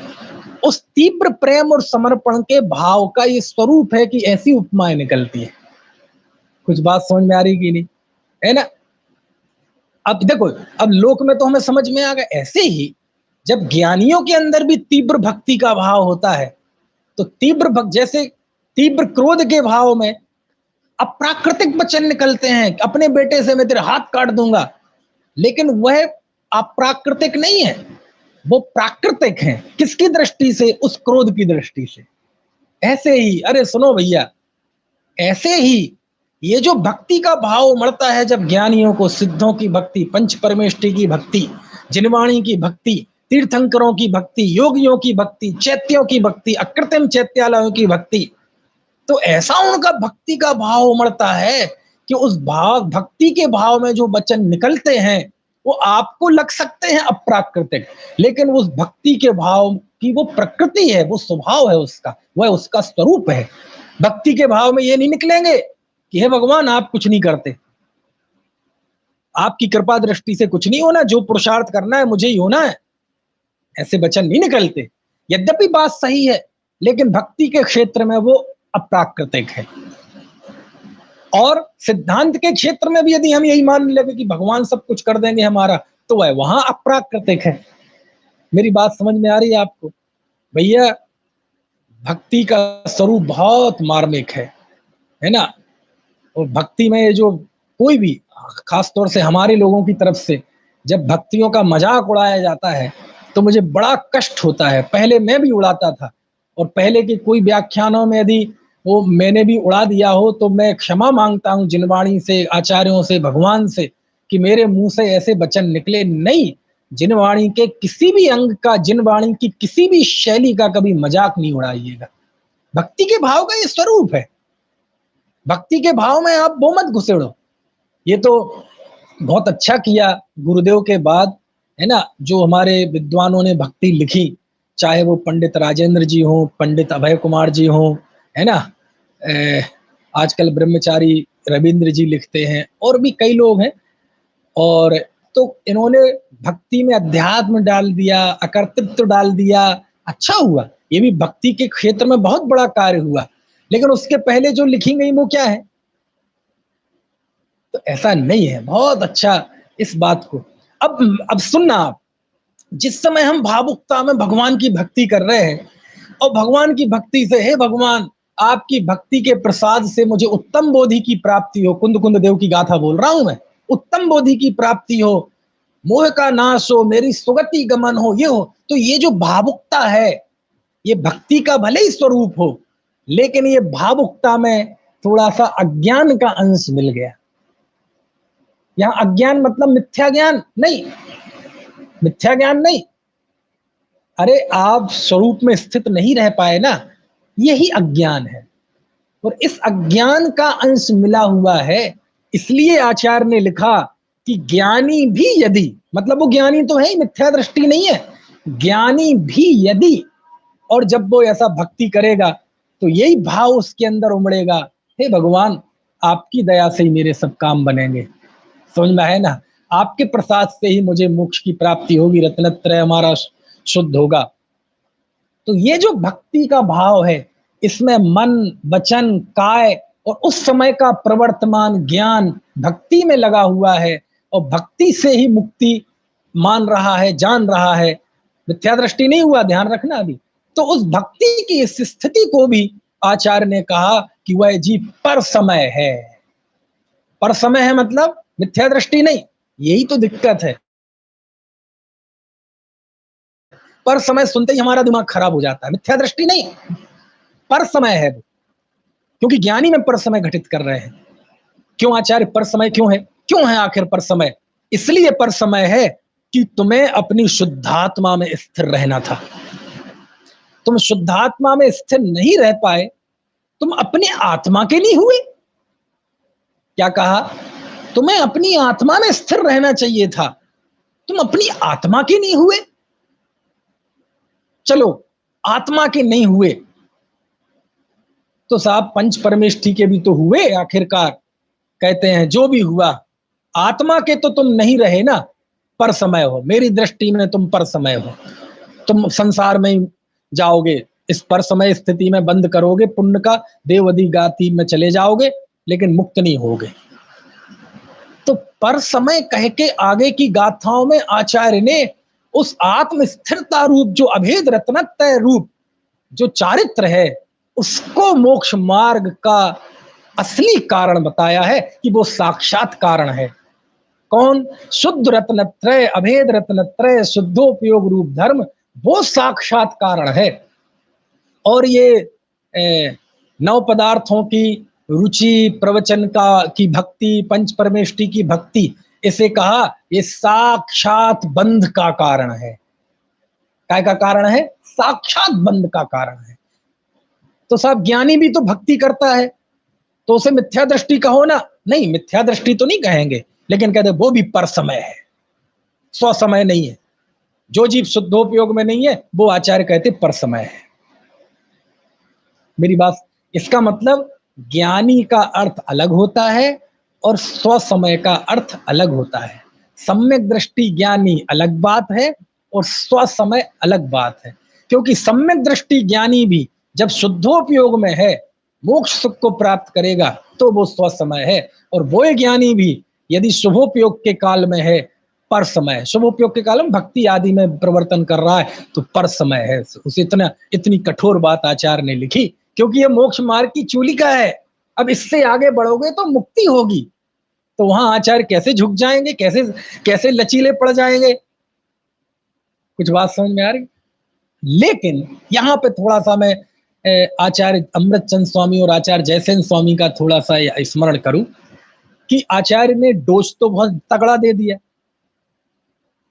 उस तीव्र प्रेम और समर्पण के भाव का ये स्वरूप है कि ऐसी उपमाएं निकलती है। कुछ बात समझ में आ रही कि नहीं? है ना? अब देखो, अब लोक में तो हमें समझ में आ गया। ऐसे ही जब ज्ञानियों के अंदर भी तीव्र भक्ति का भाव होता है, तो जैसे तीव्र क्रोध के भाव में अप्राकृतिक वचन निकलते हैं, अपने बेटे से मैं तेरे हाथ काट दूंगा, लेकिन वह अप्राकृतिक नहीं है, वो प्राकृतिक है। किसकी दृष्टि से? उस क्रोध की दृष्टि से। ऐसे ही, अरे सुनो भैया, ऐसे ही ये जो भक्ति का भाव उमड़ता है जब ज्ञानियों को, सिद्धों की भक्ति, पंच परमेष्टि की भक्ति, जिनवाणी की भक्ति, तीर्थंकरों की भक्ति, योगियों की भक्ति, चैत्यों की भक्ति, अकृत्रिम चैत्यालयों की भक्ति, तो ऐसा उनका भक्ति का भाव उमड़ता है कि उस भक्ति के भाव में जो वचन निकलते हैं वो आपको लग सकते हैं अप्राकृतिक, लेकिन उस भक्ति के भाव की वो प्रकृति है, वो स्वभाव है उसका, वह उसका स्वरूप है। भक्ति के भाव में ये नहीं निकलेंगे कि हे भगवान आप कुछ नहीं करते, आपकी कृपा दृष्टि से कुछ नहीं होना, जो पुरुषार्थ करना है मुझे ही होना है, ऐसे वचन नहीं निकलते। यद्यपि बात सही है, लेकिन भक्ति के क्षेत्र में वो अप्राकृतिक है। और सिद्धांत के क्षेत्र में भी यदि हम यही मान लेंगे कि भगवान सब कुछ कर देंगे हमारा, तो वह वहां अप्राकृतिक है। मेरी बात समझ में आ रही है आपको? भैया, भक्ति का स्वरूप बहुत मार्मिक है ना। और भक्ति में जो कोई भी, खासतौर से हमारे लोगों की तरफ से जब भक्तियों का मजाक उड़ाया जाता है तो मुझे बड़ा कष्ट होता है। पहले मैं भी उड़ाता था, और पहले के कोई व्याख्यानों में यदि वो मैंने भी उड़ा दिया हो तो मैं क्षमा मांगता हूँ जिनवाणी से, आचार्यों से, भगवान से, कि मेरे मुंह से ऐसे वचन निकले नहीं। जिनवाणी के किसी भी अंग का, जिनवाणी की किसी भी शैली का कभी मजाक नहीं उड़ाइएगा। भक्ति के भाव का ये स्वरूप है। भक्ति के भाव में आप वो मत घुसेड़ो। ये तो बहुत अच्छा किया गुरुदेव के बाद, है ना, जो हमारे विद्वानों ने भक्ति लिखी, चाहे वो पंडित राजेंद्र जी हो, पंडित अभय कुमार जी हो, है ना, आजकल ब्रह्मचारी रविंद्र जी लिखते हैं, और भी कई लोग हैं। और तो इन्होंने भक्ति में अध्यात्म डाल दिया, अकर्तृत्व डाल दिया। अच्छा हुआ, ये भी भक्ति के क्षेत्र में बहुत बड़ा कार्य हुआ। लेकिन उसके पहले जो लिखी गई वो क्या है? तो ऐसा नहीं है। बहुत अच्छा इस बात को। अब सुनना आप, जिस समय हम भावुकता में भगवान की भक्ति कर रहे हैं और भगवान की भक्ति से, हे भगवान आपकी भक्ति के प्रसाद से मुझे उत्तम बोधि की प्राप्ति हो, कुंद कुंद देव की गाथा बोल रहा हूं मैं, उत्तम बोधि की प्राप्ति हो, मोह का नाश हो, मेरी सुगति गमन हो, ये हो, तो ये जो भावुकता है ये भक्ति का भले ही स्वरूप हो, लेकिन ये भावुकता में थोड़ा सा अज्ञान का अंश मिल गया। यहां अज्ञान मतलब मिथ्या ज्ञान नहीं, मिथ्या ज्ञान नहीं। अरे आप स्वरूप में स्थित नहीं रह पाए ना, यही अज्ञान है। और इस अज्ञान का अंश मिला हुआ है, इसलिए आचार्य ने लिखा कि ज्ञानी भी यदि, मतलब वो ज्ञानी तो है ही, मिथ्या दृष्टि नहीं है, ज्ञानी भी यदि, और जब वो ऐसा भक्ति करेगा तो यही भाव उसके अंदर उमड़ेगा, हे भगवान आपकी दया से ही मेरे सब काम बनेंगे। समझ में है ना? आपके प्रसाद से ही मुझे मोक्ष की प्राप्ति होगी, रत्नत्रय हमारा शुद्ध होगा। तो ये जो भक्ति का भाव है, इसमें मन, वचन, काय और उस समय का प्रवर्तमान ज्ञान भक्ति में लगा हुआ है, और भक्ति से ही मुक्ति मान रहा है, जान रहा है। मिथ्या दृष्टि नहीं हुआ, ध्यान रखना अभी। तो उस भक्ति की इस स्थिति को भी आचार्य ने कहा कि वह जी पर समय है। पर समय है मतलब मिथ्या दृष्टि नहीं, यही तो दिक्कत है। पर समय सुनते ही हमारा दिमाग खराब हो जाता है, मिथ्या दृष्टि नहीं, पर समय है वो। क्योंकि ज्ञानी में पर समय घटित कर रहे हैं। क्यों आचार्य पर समय क्यों है? क्यों है आखिर पर समय? इसलिए पर समय है कि तुम्हें अपनी शुद्धात्मा में स्थिर रहना था। तुम शुद्धात्मा में स्थिर नहीं रह पाए, तुम अपनी आत्मा के नहीं हुए। क्या कहा? तुम्हें अपनी आत्मा में स्थिर रहना चाहिए था, तुम अपनी आत्मा के नहीं हुए। चलो आत्मा के नहीं हुए तो साहब पंच परमेष्ठी के भी तो हुए आखिरकार। कहते हैं जो भी हुआ, आत्मा के तो तुम नहीं रहे ना, पर समय हो। मेरी दृष्टि में तुम पर समय हो, तुम संसार में जाओगे, इस पर समय स्थिति में बंद करोगे, पुण्य का देवदी गाती में चले जाओगे, लेकिन मुक्त नहीं होगे। तो पर समय कह के आगे की गाथाओं में आचार्य ने उस आत्म स्थिरता रूप, जो अभेद रत्नत्रय रूप जो चारित्र है उसको मोक्ष मार्ग का असली कारण बताया है कि वो साक्षात कारण है। कौन? शुद्ध रत्नत्रय, अभेद रत्नत्रय, शुद्धोपयोग रूप धर्म, वो साक्षात कारण है। और ये नौ पदार्थों की रुचि, प्रवचन की भक्ति, पंच परमेष्टि की भक्ति, इसे कहा ये साक्षात बंध का कारण है। काय का कारण है? साक्षात बंध का कारण है। तो साहब ज्ञानी भी तो भक्ति करता है, तो उसे मिथ्या दृष्टि कहो ना? नहीं, मिथ्या दृष्टि तो नहीं कहेंगे, लेकिन कहते वो भी पर समय है, स्व समय नहीं है। जो जीव शुद्धोपयोग में नहीं है वो आचार्य कहते पर समय है। मेरी बात, इसका मतलब ज्ञानी का अर्थ अलग होता है और स्व समय का अर्थ अलग होता है। सम्यक दृष्टि ज्ञानी अलग बात है और स्व समय अलग बात है। क्योंकि सम्यक दृष्टि ज्ञानी भी जब शुद्धोपयोग में है, मोक्ष सुख को प्राप्त करेगा, तो वो स्व समय है। और वो ज्ञानी भी यदि शुभोपयोग के काल में है, पर समय है। शुभोपयोग के काल में भक्ति आदि में प्रवर्तन कर रहा है, तो पर समय है। उसे इतनी कठोर बात आचार्य ने लिखी, क्योंकि ये मोक्ष मार्ग की चूलिका है। अब इससे आगे बढ़ोगे तो मुक्ति होगी, तो वहां आचार्य कैसे झुक जाएंगे, कैसे कैसे लचीले पड़ जाएंगे? कुछ बात समझ में आ रही? लेकिन यहाँ पे थोड़ा सा मैं आचार्य अमृतचंद स्वामी और आचार्य जयसेन स्वामी का थोड़ा सा स्मरण करूं कि आचार्य ने डोज तो बहुत तगड़ा दे दिया।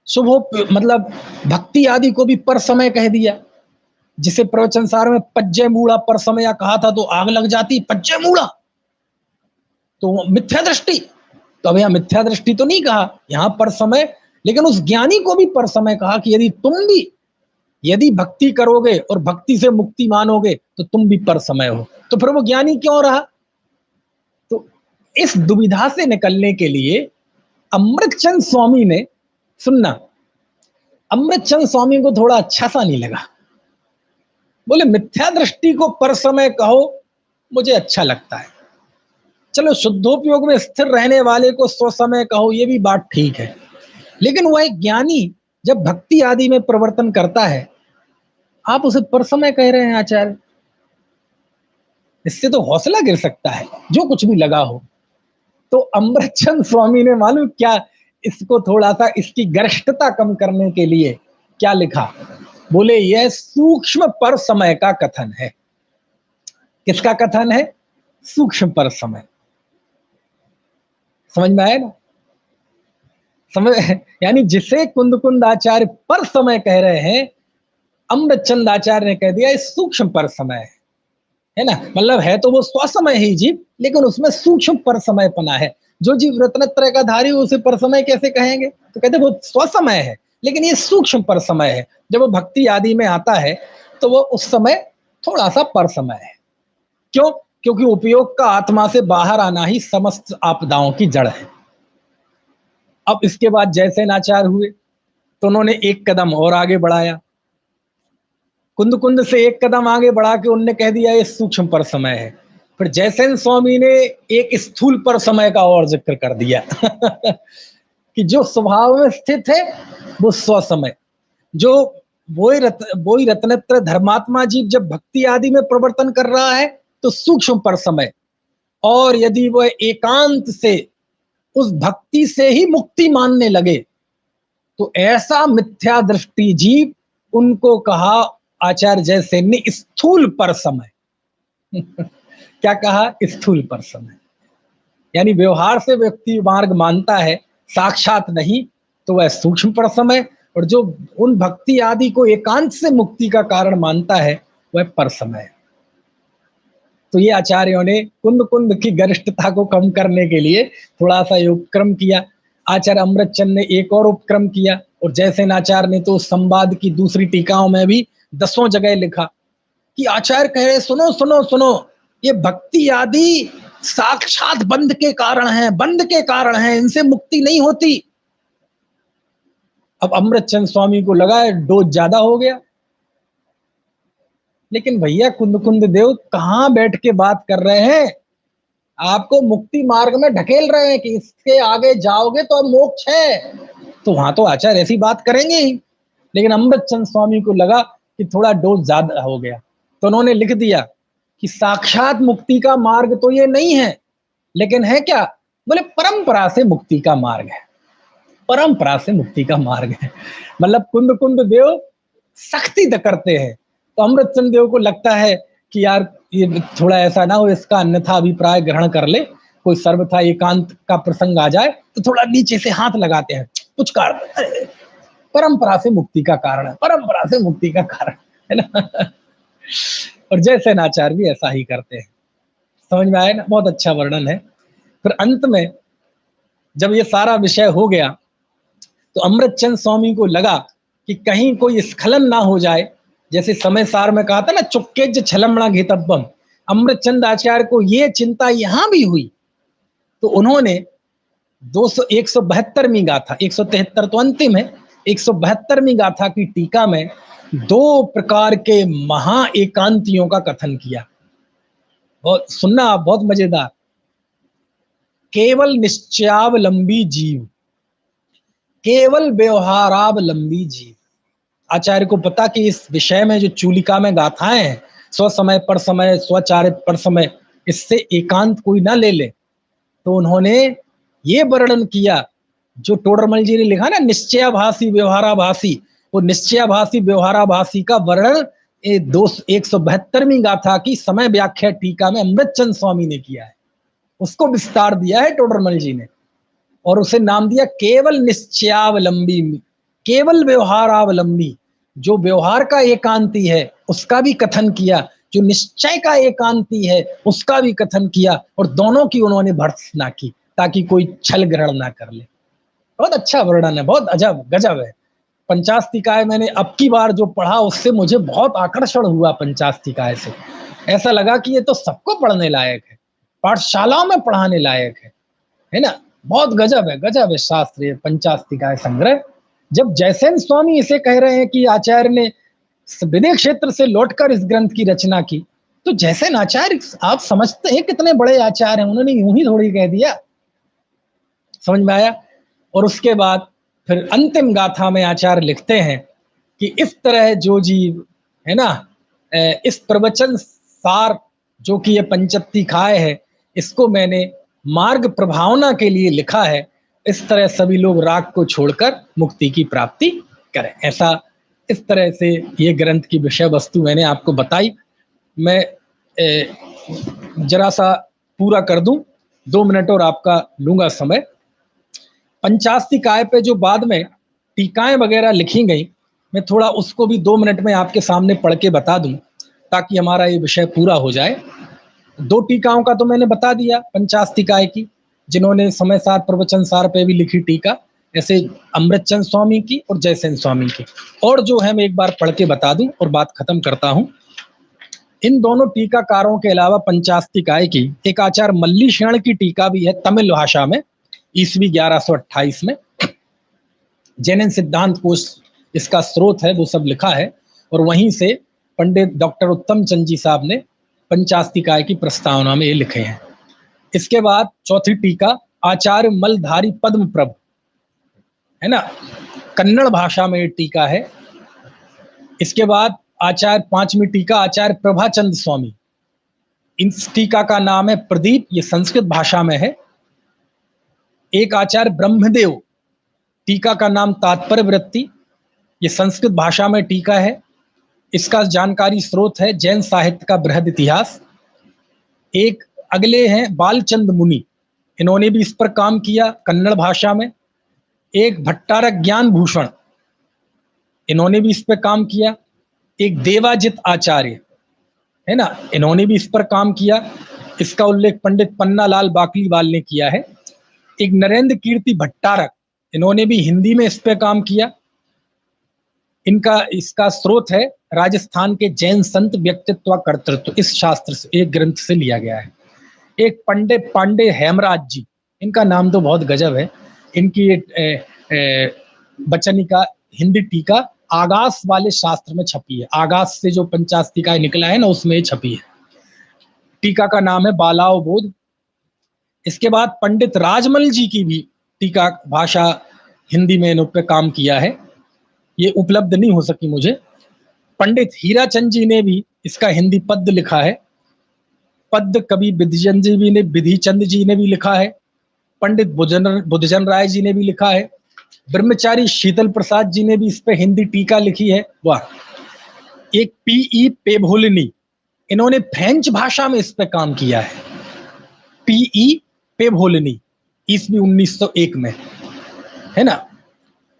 शुभ मतलब भक्ति आदि को भी पर समय कह दिया, जिसे प्रवचन सार में पज्जय मूड़ा पर समय कहा था तो आग लग जाती, पज्जय मूड़ा तो मिथ्या दृष्टि। तो अब यहाँ मिथ्या दृष्टि तो नहीं कहा, यहाँ पर समय, लेकिन उस ज्ञानी को भी पर समय कहा कि यदि तुम भी यदि भक्ति करोगे और भक्ति से मुक्ति मानोगे तो तुम भी पर समय हो। तो फिर वो ज्ञानी क्यों रहा? तो इस दुविधा से निकलने के लिए अमृतचंद स्वामी ने, सुनना, अमृतचंद स्वामी को थोड़ा अच्छा सा नहीं लगा। बोले मिथ्या दृष्टि को पर समय कहो, मुझे अच्छा लगता है। चलो शुद्धोपयोग में स्थिर रहने वाले को स्व समय कहो, ये भी बात ठीक है। लेकिन वह एक ज्ञानी जब भक्ति आदि में प्रवर्तन करता है, आप उसे पर समय कह रहे हैं आचार्य, इससे तो हौसला गिर सकता है, जो कुछ भी लगा हो। तो अमृतचंद स्वामी ने मालूम क्या, इसको थोड़ा सा इसकी गरिष्ठता कम करने के लिए क्या लिखा? बोले यह सूक्ष्म पर समय का कथन है। किसका कथन है? सूक्ष्म पर समय। समझ में आया ना? समझ, यानी जिसे कुंद आचार्य पर समय कह रहे हैं, अमृतचंद आचार्य ने कह दिया ये सूक्ष्म पर समय है ना। मतलब है तो वो स्व समय ही जीव, लेकिन उसमें सूक्ष्म पर समय पना है। जो जीव रत्नत्रय का धारी उसे पर समय कैसे कहेंगे? तो कहते वो स्व समय है, लेकिन ये सूक्ष्म पर समय है। जब वो भक्ति आदि में आता है तो वो उस समय थोड़ा सा पर समय है। क्यों? क्योंकि उपयोग का आत्मा से बाहर आना ही समस्त आपदाओं की जड़ है। अब इसके बाद जैसे नाचार हुए तो उन्होंने एक कदम और आगे बढ़ाया, कुंद से एक कदम आगे बढ़ा के उनने कह दिया ये सूक्ष्म पर समय है। फिर जयसेन स्वामी ने एक स्थूल पर समय का और जिक्र कर दिया कि जो स्वभाव में स्थित है वो स्व समय, जो वही रत्नत्र धर्मात्मा जीव जब भक्ति आदि में प्रवर्तन कर रहा है तो सूक्ष्म पर समय, और यदि वह एकांत से उस भक्ति से ही मुक्ति मानने लगे तो ऐसा मिथ्या दृष्टि जीव, उनको कहा आचार्य जयसेन ने स्थूल पर समय क्या कहा? स्थूल पर समय। यानी व्यवहार से व्यक्ति मार्ग मानता है, साक्षात नहीं, तो वह सूक्ष्म पर समय, और जो उन भक्ति आदि को एकांत से मुक्ति का कारण मानता है वह पर समय। तो ये आचार्यों ने कुंद की गरिष्ठता को कम करने के लिए थोड़ा सा उपक्रम किया। आचार्य अमृतचंद ने एक और उपक्रम किया, और जयसेन आचार्य ने तो संवाद की दूसरी टीकाओं में भी 10 जगह लिखा कि आचार्य कह रहे सुनो सुनो सुनो, ये भक्ति आदि साक्षात बंध के कारण है, बंध के कारण है, इनसे मुक्ति नहीं होती। अब अमृतचंद स्वामी को लगा डोज ज्यादा हो गया, लेकिन भैया कुंद देव कहां बैठ के बात कर रहे हैं, आपको मुक्ति मार्ग में ढकेल रहे हैं कि इसके आगे जाओगे तो अब मोक्ष है। तो वहां तो आचार्य ऐसी बात करेंगे ही, लेकिन अमृतचंद स्वामी को लगा कि थोड़ा डोज ज्यादा हो गया, तो उन्होंने लिख दिया कि साक्षात मुक्ति का मार्ग तो ये नहीं है, लेकिन है क्या? बोले परंपरा से मुक्ति का मार्ग है, परंपरा से मुक्ति का मार्ग है। मतलब कुंद कुंद देव सख्ती करते हैं, तो अमृतचंद देव को लगता है कि यार ये थोड़ा ऐसा ना हो, इसका अन्यथा अभिप्राय ग्रहण कर ले, कोई सर्वथा एकांत का प्रसंग आ जाए तो थोड़ा नीचे से हाथ लगाते हैं, पुचकार, परंपरा से मुक्ति का कारण है, परंपरा से मुक्ति का कारण है ना। और जयसेनाचार्य भी ऐसा ही करते हैं। समझ में आया ना? बहुत अच्छा वर्णन है। फिर अंत में जब ये सारा विषय हो गया तो अमृतचंद स्वामी को लगा कि कहीं कोई स्खलन ना हो जाए, जैसे समय सार में कहा था ना, चुक्के छलमणा घेतब्बम। अमृतचंद आचार्य को ये चिंता यहां भी हुई, तो उन्होंने 172वीं गाथा, 173 तो अंतिम है, 172वीं गाथा की टीका में 2 प्रकार के महा एकांतियों का कथन किया। बहुत सुनना, बहुत मजेदार। केवल निश्चयावलंबी जीव, केवल व्यवहारावलंबी जीव। आचार्य को पता कि इस विषय में जो चूलिका में गाथाएं हैं, स्व समय पर समय, स्वचारित पर समय, इससे एकांत कोई ना ले ले, तो उन्होंने ये वर्णन किया जो टोडरमल जी ने लिखा ना, निश्चयाभासी व्यवहाराभासी। वो निश्चयाभासी व्यवहाराभासी का वर्णन 172वीं गाथा की समय व्याख्या टीका में अमृतचंद स्वामी ने किया है। उसको विस्तार दिया है टोडरमल जी ने, और उसे नाम दिया केवल निश्चयावलंबी, केवल व्यवहारावलंबी। जो व्यवहार का एकांती है उसका भी कथन किया, जो निश्चय का एकांती है उसका भी कथन किया, और दोनों की उन्होंने भर्त्सना की ताकि कोई छल ग्रहण ना कर ले। बहुत अच्छा वर्णन है, बहुत अजब गजब है। पंचास्तिकाय मैंने अब की बार जो पढ़ा उससे मुझे बहुत आकर्षण हुआ। पंचास्तिकाय से ऐसा लगा कि ये तो सबको पढ़ने लायक है, पाठशालाओं में पढ़ाने लायक है ना। बहुत गजब है शास्त्र ये पंचास्तिकाय संग्रह। जब जयसेन स्वामी इसे कह रहे हैं कि आचार्य ने विदेह क्षेत्र से लौटकर इस ग्रंथ की रचना की, तो जयसेन आचार्य आप समझते हैं कितने बड़े आचार्य हैं, उन्होंने यूं ही थोड़ी कह दिया। समझ में आया? और उसके बाद फिर अंतिम गाथा में आचार्य लिखते हैं कि इस तरह जो जीव है ना, इस प्रवचन सार जो कि ये पंचत्तिकाय है, इसको मैंने मार्ग प्रभावना के लिए लिखा है। इस तरह सभी लोग राग को छोड़कर मुक्ति की प्राप्ति करें। ऐसा इस तरह से ये ग्रंथ की विषय वस्तु मैंने आपको बताई। मैं जरा सा पूरा कर दूं, 2 मिनट और आपका लूंगा समय। पंचास्तिकाय पे जो बाद में टीकाएं वगैरह लिखी गई, मैं थोड़ा उसको भी 2 मिनट में आपके सामने पढ़ के बता दूं ताकि हमारा ये विषय पूरा हो जाए। 2 टीकाओं का तो मैंने बता दिया पंचास्तिकाय की, जिन्होंने समय सार प्रवचन सार पे भी लिखी टीका, ऐसे अमृतचंद स्वामी की और जयसेन स्वामी की। और जो है मैं एक बार पढ़ के बता दूं और बात खत्म करता हूं। इन दोनों टीकाकारों के अलावा पंचास्तिकाय की एक आचार्य मल्लीशरण की टीका भी है तमिल भाषा में, ईस्वी 1128 में। जैन सिद्धांत कोश इसका स्रोत है, वो सब लिखा है, और वहीं से पंडित डॉक्टर उत्तम चंद जी साहब ने पंचास्तिकाय की प्रस्तावना में ये लिखे हैं। इसके बाद चौथी टीका आचार्य मलधारी पद्म प्रभु, है ना, कन्नड़ भाषा में ये टीका है। इसके बाद आचार्य 5वीं टीका आचार्य प्रभाचंद स्वामी, इस टीका का नाम है प्रदीप, ये संस्कृत भाषा में है। एक आचार्य ब्रह्मदेव, टीका का नाम तात्पर्य वृत्ति, ये संस्कृत भाषा में टीका है। इसका जानकारी स्रोत है जैन साहित्य का बृहद इतिहास। एक अगले हैं बालचंद मुनि, इन्होंने भी इस पर काम किया कन्नड़ भाषा में। एक भट्टारक ज्ञान भूषण, इन्होंने भी इस पर काम किया। एक देवाजित आचार्य, है ना, इन्होंने भी इस पर काम किया। इसका उल्लेख पंडित पन्नालाल बाकलीवाल ने किया है। एक नरेंद्र कीर्ति भट्टारक, इन्होंने भी हिंदी में इस पे काम किया। इसका स्रोत है राजस्थान के जैन संत व्यक्तित्व कर्तृत्व, इस शास्त्र से, एक ग्रंथ से लिया गया है। एक पंडित पांडे हेमराज जी, इनका नाम तो बहुत गजब है। इनकी वचनिका हिंदी टीका आगास वाले शास्त्र में छपी है। आगास से जो पंचास्तिकाय निकला है ना, उसमें छपी है। टीका का नाम है बालावबोध। इसके बाद पंडित राजमल जी की भी टीका भाषा हिंदी में इन पे काम किया है, ये उपलब्ध नहीं हो सकी मुझे। पंडित हीराचंद जी ने भी इसका हिंदी पद्य लिखा है। पद्य कवि विधिचंद जी ने भी लिखा है, पंडित बुद्धजन राय जी ने भी लिखा है, ब्रह्मचारी शीतल प्रसाद जी ने भी इस पे हिंदी टीका लिखी है। वाह। एक पीई पेभोलिनी, इन्होंने फ्रेंच भाषा में इस पे काम किया है। पीई पेभोलिनी, ईस्वी 1901 में, है ना।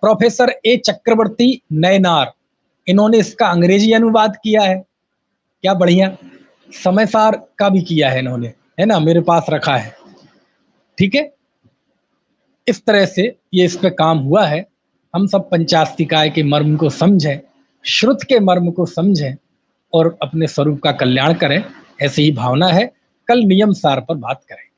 प्रोफेसर ए चक्रवर्ती नयनार, इन्होंने इसका अंग्रेजी अनुवाद किया है। क्या बढ़िया। समयसार का भी किया है इन्होंने, है ना, मेरे पास रखा है। ठीक है, इस तरह से ये इस पे काम हुआ है। हम सब पंचास्तिकाय के मर्म को समझें, श्रुत के मर्म को समझें और अपने स्वरूप का कल्याण करें, ऐसी ही भावना है। कल नियम सार पर बात करें।